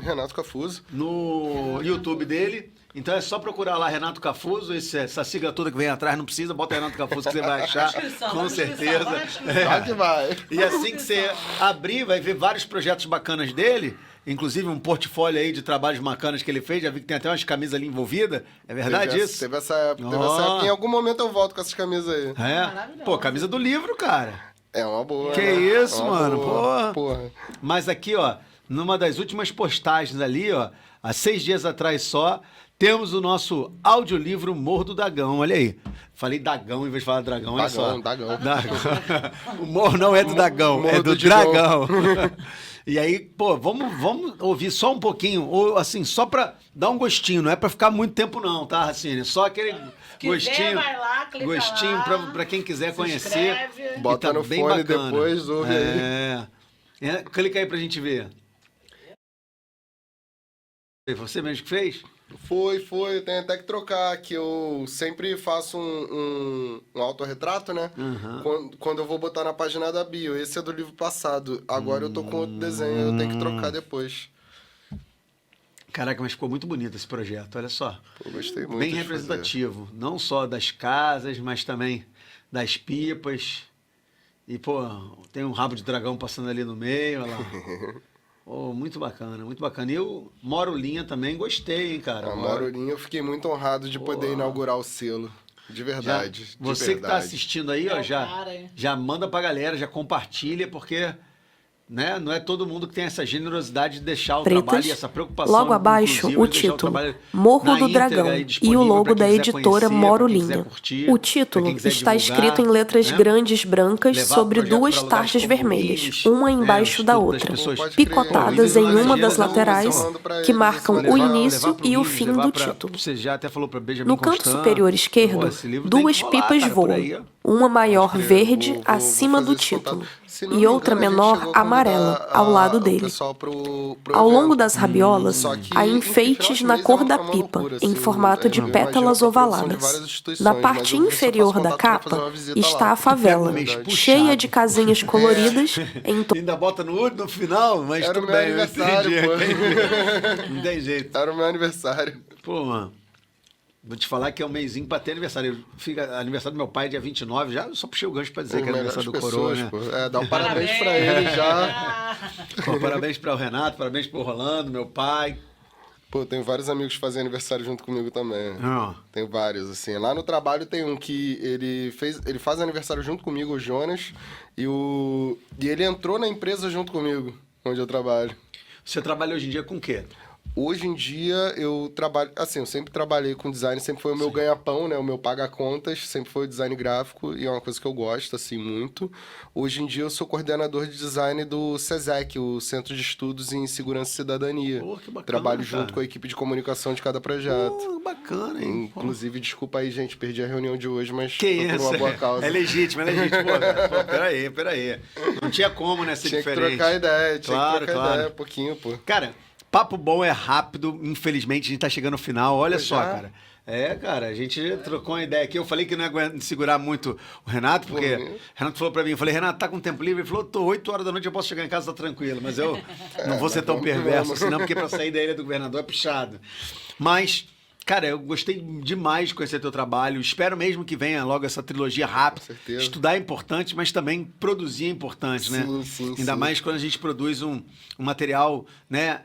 Renato Cafuso. no YouTube dele. Então é só procurar lá Renato Cafuso, essa sigla toda que vem atrás, não precisa, bota Renato Cafuso que você vai achar, com certeza. Vai que vai. E assim que você abrir, vai ver vários projetos bacanas dele, inclusive um portfólio aí de trabalhos bacanas que ele fez, já vi que tem até umas camisas ali envolvidas, é verdade isso? Teve essa época, em algum momento eu volto com essas camisas aí. É? Pô, camisa do livro, cara. É uma boa. Que né? isso, É uma mano, boa. porra. Mas aqui, ó, numa das últimas postagens ali, ó, há 6 dias atrás só, temos o nosso audiolivro Morro do Dagão, olha aí. Falei Dagão em vez de falar Dragão, olha só. Dagão. O morro não é do Dagão, Morro é do do Digão. Dragão. E aí, pô, vamos ouvir só um pouquinho, ou assim, só pra dar um gostinho, não é pra ficar muito tempo não, tá, Racine? Só aquele gostinho, vai lá, clica gostinho lá, pra quem quiser se conhecer. inscreve. Bota E tá no bem fone bacana. depois, ouve aí. Clica aí pra gente ver. Foi você mesmo que fez? Foi. Eu tenho até que trocar, que eu sempre faço um autorretrato, né? Quando eu vou botar na página da bio. Esse é do livro passado. Agora eu tô com outro desenho, eu tenho que trocar depois. Caraca, mas ficou muito bonito esse projeto, olha só. Eu gostei muito Bem de representativo, não só das casas, mas também das pipas. E, pô, tem um rabo de dragão passando ali no meio, olha lá. Oh, muito bacana, muito bacana. E o Morulinha também gostei, hein, cara. A Maurolinha, eu fiquei muito honrado de poder inaugurar o selo. De verdade. Você que tá assistindo aí, ó, É o cara, hein? já manda pra galera, já compartilha, porque né, não é todo mundo que tem essa generosidade de deixar o trabalho e Pretas, essa preocupação. logo abaixo inclusiva, o de deixar título, trabalho Morro na do íntegra Dragão, aí e disponível o logo pra da quem quiser editora conhecer, Moro pra quem quiser Linha. curtir, O pra título quem quiser está divulgar, escrito em letras né? grandes brancas Levar sobre o projeto duas pra lugares tarjas como vermelhas, Ilhes, uma né, embaixo o da estudo das outra, pessoas. Pode crer. picotadas Pô, em Ilhes uma do das Laranjeiras, laterais, falando pra que eles, marcam levar- o levar início pro e o Ilhes, fim levar do pra- título. Você já até falou pra Benjamin No canto Constant. superior Pô, esquerdo, esse livro tem duas que rolar, pipas cara, por voam, aí, ó. uma maior crer. verde Vou acima fazer do esse título contato. Se não e me outra engano, a gente menor chegou a amarela convidar ao lado o dele. pessoal pro Ao longo evento. das rabiolas, Só que, há enfim, enfeites final na de mês cor é da uma pipa, loucura, em assim, formato de eu imagino pétalas que a produção de ovaladas. várias instituições, Na mas parte eu vou ver se eu inferior faço da contato pra fazer capa uma visita está lá. a favela, mês Verdade. puxado. cheia de casinhas coloridas em Ainda bota no final, mas Era tudo o meu bem. eu aniversário, entendi, pô. entendi. Não tem jeito. Era o meu aniversário. Pô, mano, vou te falar que é um mêsinho pra ter aniversário. Fica, aniversário do meu pai é dia 29, já só puxei o gancho pra dizer que é Melhores aniversário do Coroa, pessoas, né? pô. É, dá um parabéns pra ele já. Pô, parabéns para o Renato, parabéns pro Rolando, meu pai. Pô, tenho vários amigos que fazem aniversário junto comigo também. Ah, Tenho vários, assim. Lá no trabalho tem um que ele faz aniversário junto comigo, o Jonas, e ele entrou na empresa junto comigo, onde eu trabalho. você trabalha hoje em dia com o quê? Hoje em dia eu trabalho, assim, eu sempre trabalhei com design, sempre foi o meu ganha-pão, né? O meu paga-contas, sempre foi o design gráfico e é uma coisa que eu gosto, assim, muito. Hoje em dia eu sou coordenador de design do SESEC, o Centro de Estudos em Segurança e Cidadania. Pô, que bacana, Trabalho cara. junto com a equipe de comunicação de cada projeto. Pô, bacana, hein? Pô. Inclusive, desculpa aí, gente, perdi a reunião de hoje, mas Que foi por isso? uma boa causa. É legítimo, é legítimo. Pô, cara, pô, peraí. Não tinha como, né, ser Tinha que diferente. trocar ideia, Claro. ideia, um pouquinho, pô. Cara, papo bom é rápido, infelizmente a gente tá chegando no final. Olha Pois só, já. cara. É, cara, a gente trocou uma ideia aqui. Eu falei que não ia segurar muito o Renato, porque Pô, Renato falou pra mim, eu falei, Renato, tá com tempo livre? Ele falou, tô 8 horas da noite, eu posso chegar em casa, tá tranquilo. Mas eu não vou ser tão vamos que perverso vamos. assim, não, porque pra sair da ilha do governador é puxado. Mas, cara, eu gostei demais de conhecer teu trabalho. Espero mesmo que venha logo essa trilogia rápida. Com certeza. Estudar é importante, mas também produzir é importante, né? Sim, Ainda sim. mais quando a gente produz um material, né?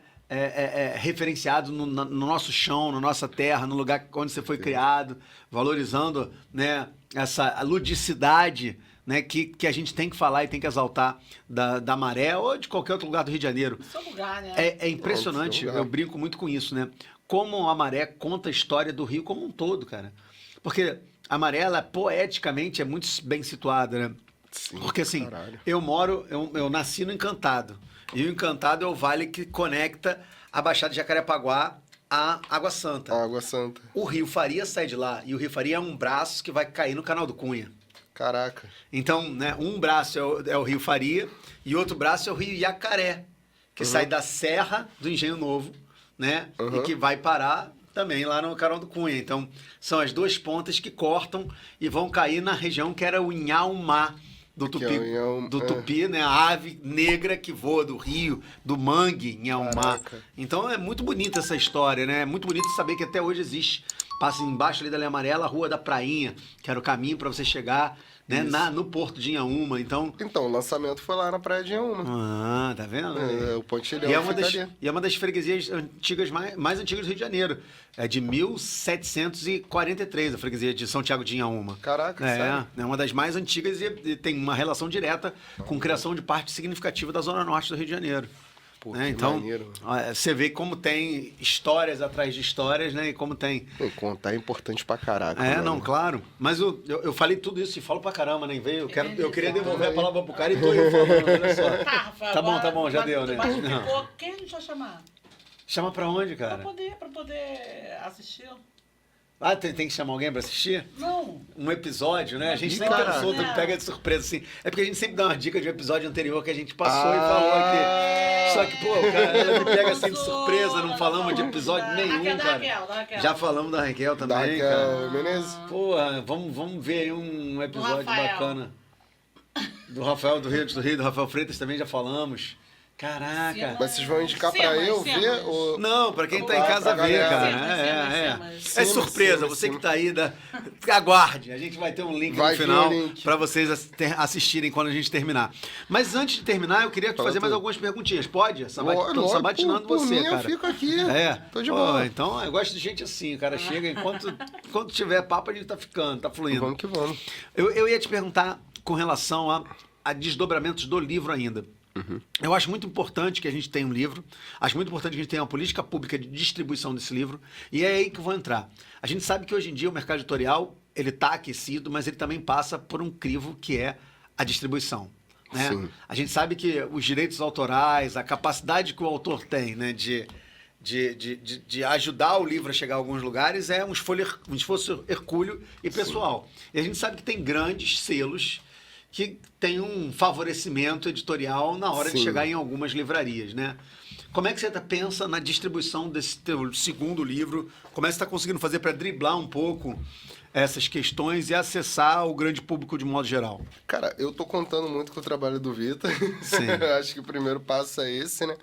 Referenciado no nosso chão, na nossa terra, no lugar onde você foi criado, valorizando, né, essa ludicidade, né, que a gente tem que falar e tem que exaltar da Maré ou de qualquer outro lugar do Rio de Janeiro. Seu lugar, né? É impressionante, Não, seu lugar. eu brinco muito com isso, né? Como a Maré conta a história do Rio como um todo, cara. Porque a Maré, ela, poeticamente, é muito bem situada, né? Sim, Porque assim, caralho. eu nasci no Encantado. E o Encantado é o vale que conecta a Baixada de Jacarepaguá à Água Santa. Água Santa. O Rio Faria sai de lá. E o Rio Faria é um braço que vai cair no Canal do Cunha. Caraca. Então, né, um braço é o Rio Faria e outro braço é o Rio Iacaré, que sai da Serra do Engenho Novo, né? E que vai parar também lá no Canal do Cunha. Então, são as duas pontas que cortam e vão cair na região que era o Inhaumá do Que Tupi, é o do Tupi, né? A ave negra que voa do rio, do mangue, Inhaumá. Caraca. Então, é muito bonita essa história, né? É muito bonito saber que até hoje existe. Passa embaixo ali da linha amarela, a Rua da Prainha, que era o caminho para você chegar, né, no porto de Inhaúma. Então, Então, o lançamento foi lá na Praia de Inhaúma. tá vendo? O Pontilhão E é fica ali. uma das freguesias antigas, mais antigas do Rio de Janeiro. É de 1743, a freguesia de São Tiago de Inhaúma. Caraca, sério? É uma das mais antigas e tem uma relação direta com a criação de parte significativa da Zona Norte do Rio de Janeiro. Pô, né? que Então, maneiro. você vê como tem histórias atrás de histórias, né? E como tem... Pô, contar é importante pra caraca. É, mano. não, claro. Mas eu falei tudo isso e falo pra caramba, nem veio. Eu queria devolver a Aí. palavra pro cara e tô eu falando, olha só. Tá, Rafael, Tá bom, agora, tá bom, já deu, né? Mas Não. ficou, quem a gente vai chamar? Chama pra onde, Pra cara? poder assistir. Ah, tem que chamar alguém pra assistir? Não. Um episódio, né? A gente Ih, sempre caraca. pensou, me pega de surpresa, assim. É porque a gente sempre dá uma dica de um episódio anterior que a gente passou e falou aqui. Só que, pô, cara, ela me pega assim de surpresa, não falamos de episódio nenhum, Da cara. Raquel, da Raquel. Já falamos da Raquel Da também, cara. Raquel Menezes. Porra, vamos ver aí um episódio Rafael. bacana. Do Rafael do Rio, do Rafael Freitas também já falamos. Caraca. Mas vocês vão indicar pra Simas, eu Simas. ver? Ou... Não, pra quem tá em Pra casa ver, galera. cara. Simas. É Simas, surpresa, Simas, você que Simas. tá aí, aguarde. A gente vai ter um link Vai no vir final o link. pra vocês assistirem quando a gente terminar. Mas antes de terminar, eu queria Fala fazer mais tudo. algumas perguntinhas. Pode? Tô Lógico, sabatinando por você, mim, cara. eu fico aqui. É. Tô de Pô, boa. então eu gosto de gente assim, o cara chega, enquanto tiver papo, a gente tá ficando, tá fluindo. Vamos que vamos. Eu ia te perguntar com relação a desdobramentos do livro ainda. Eu acho muito importante que a gente tenha um livro, acho muito importante que a gente tenha uma política pública de distribuição desse livro, e é aí que eu vou entrar. A gente sabe que hoje em dia o mercado editorial, ele está aquecido, mas ele também passa por um crivo que é a distribuição. Né? Sim. A gente sabe que os direitos autorais, a capacidade que o autor tem, né, de ajudar o livro a chegar a alguns lugares é um esforço hercúleo e pessoal. E a gente sabe que tem grandes selos que tem um favorecimento editorial na hora de Sim. chegar em algumas livrarias, né? Como é que você pensa na distribuição desse teu segundo livro? Como é que você está conseguindo fazer para driblar um pouco essas questões e acessar o grande público de modo geral? Cara, eu tô contando muito com o trabalho do Vitor. Sim. Eu acho que o primeiro passo é esse, né?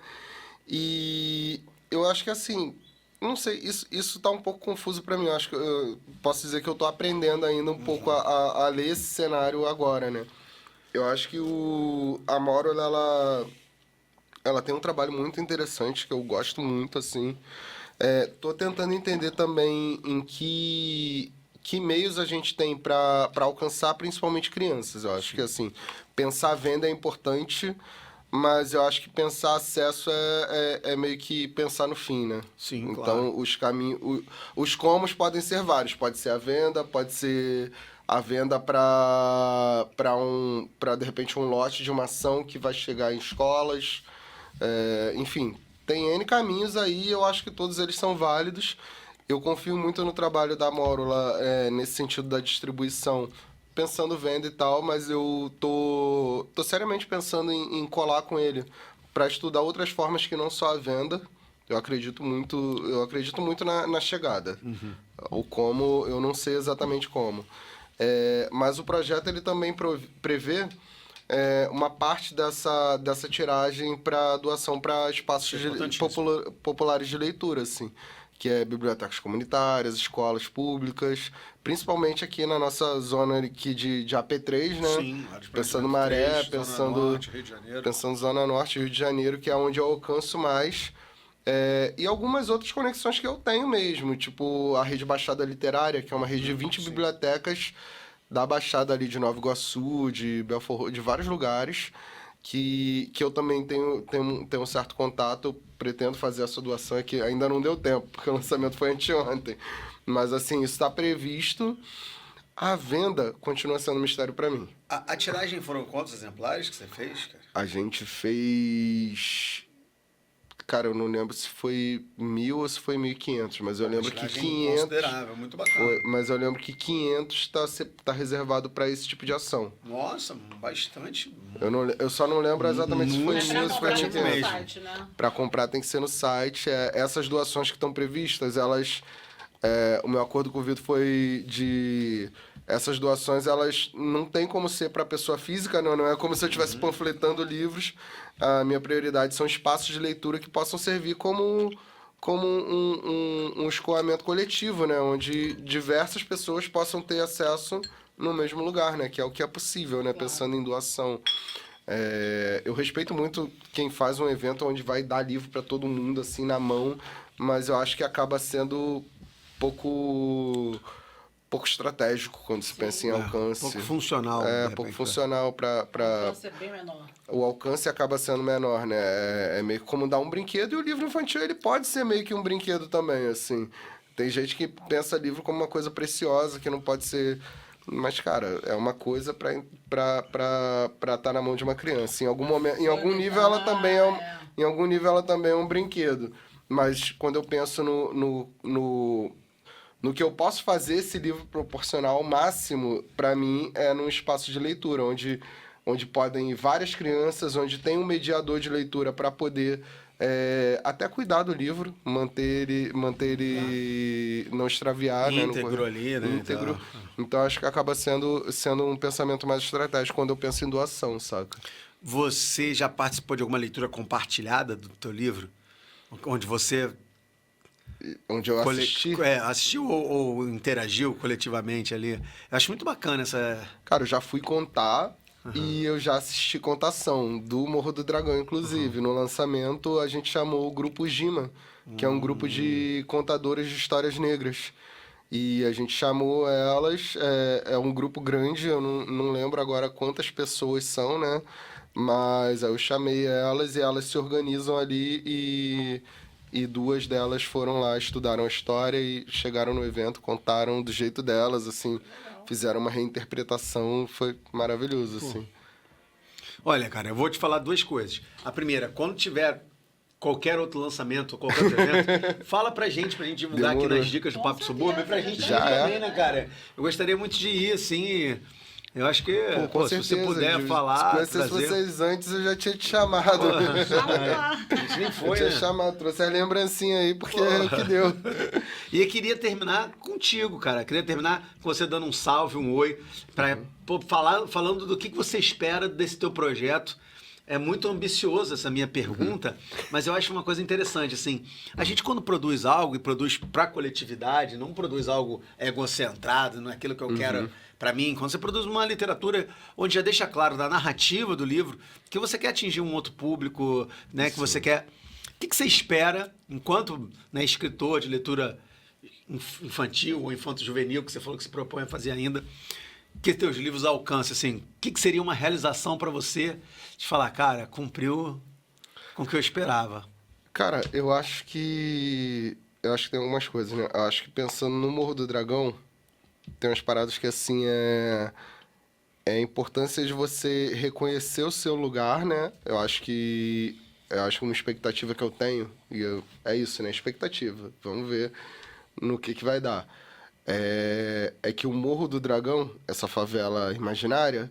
E eu acho que assim, não sei, isso tá um pouco confuso para mim. Eu acho que eu posso dizer que eu tô aprendendo ainda um pouco a ler esse cenário agora, né? Eu acho que a Mauro, ela tem um trabalho muito interessante que eu gosto muito, assim. Tô tentando entender também em que meios a gente tem para alcançar principalmente crianças. Eu acho que, assim, pensar a venda é importante, mas eu acho que pensar acesso é meio que pensar no fim, né? Sim, então, claro. os caminhos... Os comos podem ser vários. Pode ser a venda, pode ser a venda para de repente, um lote de uma ação que vai chegar em escolas. Enfim, tem N caminhos aí, eu acho que todos eles são válidos. Eu confio muito no trabalho da Mórula nesse sentido da distribuição, pensando venda e tal, mas eu tô seriamente pensando em colar com ele para estudar outras formas que não só a venda. Eu acredito muito na chegada. O como, eu não sei exatamente como. Mas o projeto ele também prevê uma parte dessa tiragem para doação para espaços populares de leitura, assim, que é bibliotecas comunitárias, escolas públicas, principalmente aqui na nossa zona aqui de AP3, né? Sim, Pensando Maré, Zona pensando Norte, Rio de Janeiro. pensando Zona Norte, Rio de Janeiro, que é onde eu alcanço mais. E algumas outras conexões que eu tenho mesmo, tipo a Rede Baixada Literária, que é uma rede de 20 bibliotecas da Baixada ali de Nova Iguaçu, de Belfort, de vários lugares, que eu também tenho um certo contato. Eu pretendo fazer essa doação aqui, ainda não deu tempo, porque o lançamento foi anteontem. Mas assim, isso está previsto. A venda continua sendo um mistério para mim. A tiragem foram quantos exemplares que você fez, cara? A gente fez... Cara, eu não lembro se foi 1.000 ou se foi 1.500, mas eu lembro que Tiragem 500... considerável, muito bacana. Mas eu lembro que 500 tá reservado para esse tipo de ação. Nossa, bastante. Eu só não lembro exatamente se foi Muito 1.000 ou se foi significativo 500. mesmo. site, né? Para comprar tem que ser no site. Essas doações que estão previstas, elas... o meu acordo com o Vitor foi de... Essas doações, elas não tem como ser para pessoa física, não é como se eu estivesse panfletando livros. A minha prioridade são espaços de leitura que possam servir como um escoamento coletivo, né? Onde diversas pessoas possam ter acesso no mesmo lugar, né? Que é o que é possível, né? Pensando em doação. Eu respeito muito quem faz um evento onde vai dar livro para todo mundo, assim, na mão, mas eu acho que acaba sendo pouco pouco estratégico quando se pensa em alcance. Pouco funcional. de É, repente, pouco funcional para Vai ser bem menor. o alcance acaba sendo menor, né? É meio que como dar um brinquedo, e o livro infantil ele pode ser meio que um brinquedo também, assim. Tem gente que pensa livro como uma coisa preciosa, que não pode ser... Mas, cara, é uma coisa pra estar na mão de uma criança. Em algum momento, em algum nível ela também em algum nível ela também é um brinquedo. Mas quando eu penso no que eu posso fazer esse livro proporcionar ao máximo, para mim, é num espaço de leitura, onde podem ir várias crianças, onde tem um mediador de leitura para poder até cuidar do livro, manter ele não extraviar. íntegro, né? ali, né? Íntegro. Então, acho que acaba sendo um pensamento mais estratégico quando eu penso em doação, saca? Você já participou de alguma leitura compartilhada do teu livro? Onde você Onde eu assisti... assistiu ou interagiu coletivamente ali? Eu acho muito bacana essa... Cara, eu já fui contar e eu já assisti contação do Morro do Dragão, inclusive. No lançamento, a gente chamou o Grupo Gima, que é um grupo de contadoras de histórias negras. E a gente chamou elas, é um grupo grande, eu não lembro agora quantas pessoas são, né? Mas aí eu chamei elas e elas se organizam ali e duas delas foram lá, estudaram a história e chegaram no evento, contaram do jeito delas, assim, fizeram uma reinterpretação, foi maravilhoso, assim. Olha, cara, eu vou te falar duas coisas. A primeira, quando tiver qualquer outro lançamento, qualquer outro evento, fala pra gente divulgar aqui Demorou. nas dicas do Papo Subúrbio, pra gente ir Já também, né, cara? Eu gostaria muito de ir, assim. Eu acho que, Com se certeza, você puder se falar, conhecesse trazer... vocês antes, eu já tinha te chamado. A gente nem Eu foi, tinha né? chamado, trouxe a lembrancinha aí, porque é o que deu. E eu queria terminar contigo, cara. Queria terminar com você dando um salve, um oi, falando do que você espera desse teu projeto. É muito ambicioso essa minha pergunta, mas eu acho uma coisa interessante, assim, a gente quando produz algo e produz para a coletividade, não produz algo egocentrado, não é aquilo que eu quero para mim, quando você produz uma literatura onde já deixa claro da narrativa do livro que você quer atingir um outro público, né, que você quer... O que você espera, enquanto, né, escritor de leitura infantil ou infanto-juvenil, que você falou que se propõe a fazer ainda, que teus livros alcancem, assim, o que seria uma realização para você de falar, cara, cumpriu com o que eu esperava? Cara, eu acho que tem algumas coisas, né? Eu acho que pensando no Morro do Dragão, tem umas paradas que, assim, é a importância de você reconhecer o seu lugar, né? Eu acho que uma expectativa que eu tenho, é isso, né? Expectativa. Vamos ver no que vai dar. É que o Morro do Dragão, essa favela imaginária,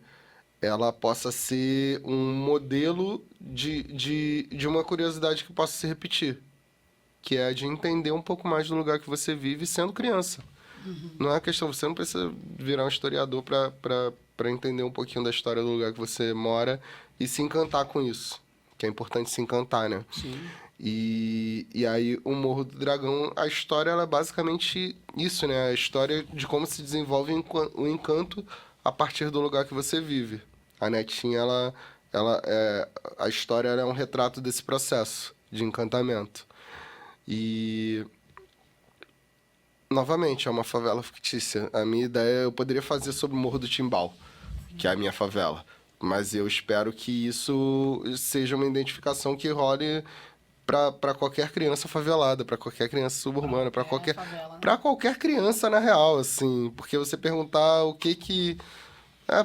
ela possa ser um modelo de uma curiosidade que possa se repetir, que é a de entender um pouco mais do lugar que você vive sendo criança. Não é questão, você não precisa virar um historiador para entender um pouquinho da história do lugar que você mora e se encantar com isso, que é importante se encantar, né? Sim. E aí, o Morro do Dragão, a história ela é basicamente isso, né? A história de como se desenvolve o encanto a partir do lugar que você vive. A Netinha, a história ela é um retrato desse processo de encantamento. E, novamente, é uma favela fictícia. A minha ideia, eu poderia fazer sobre o Morro do Timbal, que é a minha favela. Mas eu espero que isso seja uma identificação que role para qualquer criança favelada, para qualquer criança suburbana, para qualquer criança, na real, assim. Porque você perguntar o que...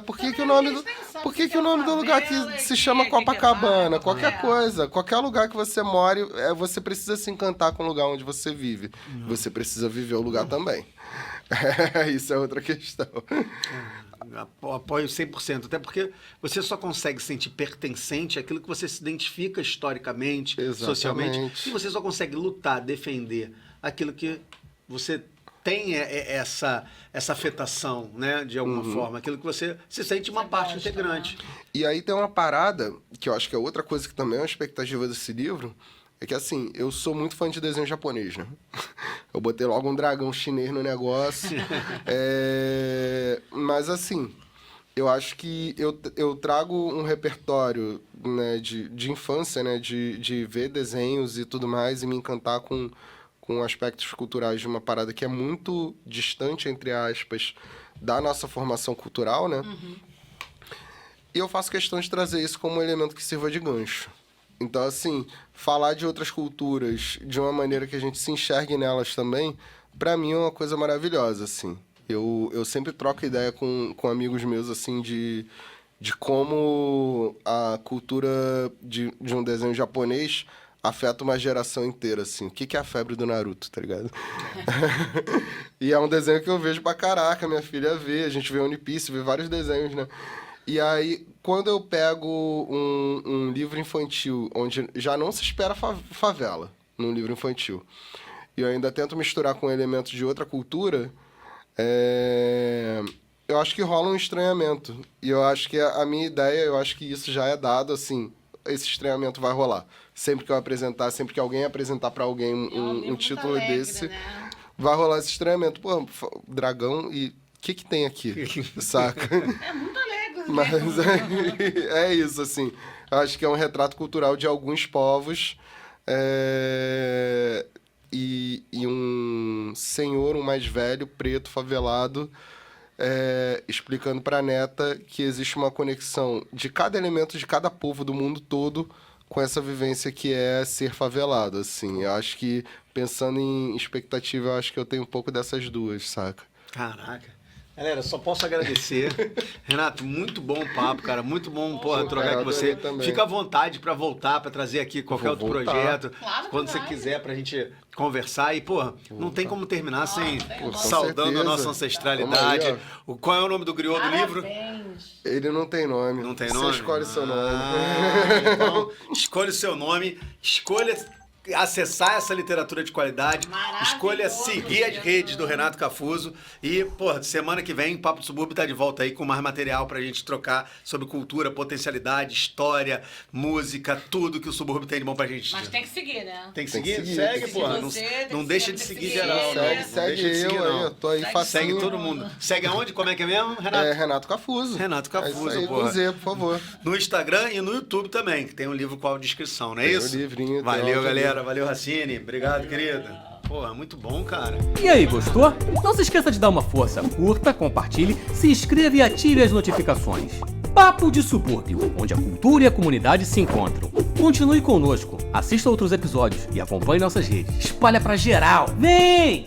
por que o nome do lugar que se chama Copacabana? Qualquer coisa, qualquer lugar que você more, você precisa se encantar com o lugar onde você vive. Você precisa viver o lugar também. Isso é outra questão. Apoio 100%, até porque você só consegue sentir pertencente àquilo que você se identifica historicamente, socialmente, e você só consegue lutar, defender aquilo que você tem essa afetação, né, de alguma forma, aquilo que você se sente uma parte integrante. E aí tem uma parada, que eu acho que é outra coisa que também é uma expectativa desse livro, é que, assim, eu sou muito fã de desenho japonês, né? Eu botei logo um dragão chinês no negócio. Mas, assim, eu acho que eu trago um repertório, né, de infância, né? De ver desenhos e tudo mais e me encantar com com aspectos culturais de uma parada que é muito distante, entre aspas, da nossa formação cultural, né? E eu faço questão de trazer isso como um elemento que sirva de gancho. Então, assim, falar de outras culturas de uma maneira que a gente se enxergue nelas também, pra mim é uma coisa maravilhosa, assim. Eu sempre troco ideia com amigos meus, assim, de como a cultura de um desenho japonês afeta uma geração inteira, assim. O que é a febre do Naruto, tá ligado? E é um desenho que eu vejo pra caraca, minha filha vê, a gente vê One Piece, vê vários desenhos, né? E aí, quando eu pego um livro infantil, onde já não se espera favela num livro infantil, e eu ainda tento misturar com elementos de outra cultura, eu acho que rola um estranhamento. E eu acho que a minha ideia, eu acho que isso já é dado, assim, esse estranhamento vai rolar. Sempre que eu apresentar, sempre que alguém apresentar pra alguém um título alegre, desse, né? vai rolar esse estranhamento. Pô, dragão, e o que tem aqui? Saca? É muito alegre. Mas é isso, assim. Eu acho que é um retrato cultural de alguns povos. E um senhor, um mais velho, preto, favelado, explicando pra neta que existe uma conexão de cada elemento de cada povo do mundo todo com essa vivência que é ser favelado, assim. Eu acho que, pensando em expectativa, eu acho que eu tenho um pouco dessas duas, saca? Caraca. Galera, só posso agradecer. Renato, muito bom o papo, cara. Muito bom, porra, trocar com você. Fica à vontade pra voltar, pra trazer aqui qualquer outro projeto. Claro que quando você vai. quiser, pra gente conversar. E, porra, não tem como terminar sem com saudando a certeza. nossa ancestralidade. Vamos aí, Qual é o nome do griot do livro? Parabéns. Ele não tem nome. Não tem Você nome? escolhe seu nome. Então, escolha o seu nome, escolha acessar essa literatura de qualidade, Maravilhoso. escolha seguir as redes do Renato Cafuso e, pô, semana que vem, Papo do Subúrbio tá de volta aí com mais material pra gente trocar sobre cultura, potencialidade, história, música, tudo que o subúrbio tem de bom pra gente. Mas tem que seguir, né? Tem que Tem que seguir? seguir. Segue, Se porra. você Não tem deixa que de seguir seguir geral. ele, Não né? Segue deixa de seguir, eu aí, não. eu tô aí Segue facinho. Segue todo mundo. Segue aonde? Como é que é mesmo, Renato? Renato Cafuso. Renato Cafuso, é isso aí, porra. com Z, por favor. No Instagram e no YouTube também, que tem um livro com a descrição, não é Tem isso? o livrinho, tem Valeu, o galera. livro. Valeu, Racine. Obrigado, querido. Porra, muito bom, cara. E aí, gostou? Não se esqueça de dar uma força, curta, compartilhe, se inscreva e ative as notificações. Papo de Subúrbio, onde a cultura e a comunidade se encontram. Continue conosco, assista outros episódios e acompanhe nossas redes. Espalha pra geral. Vem!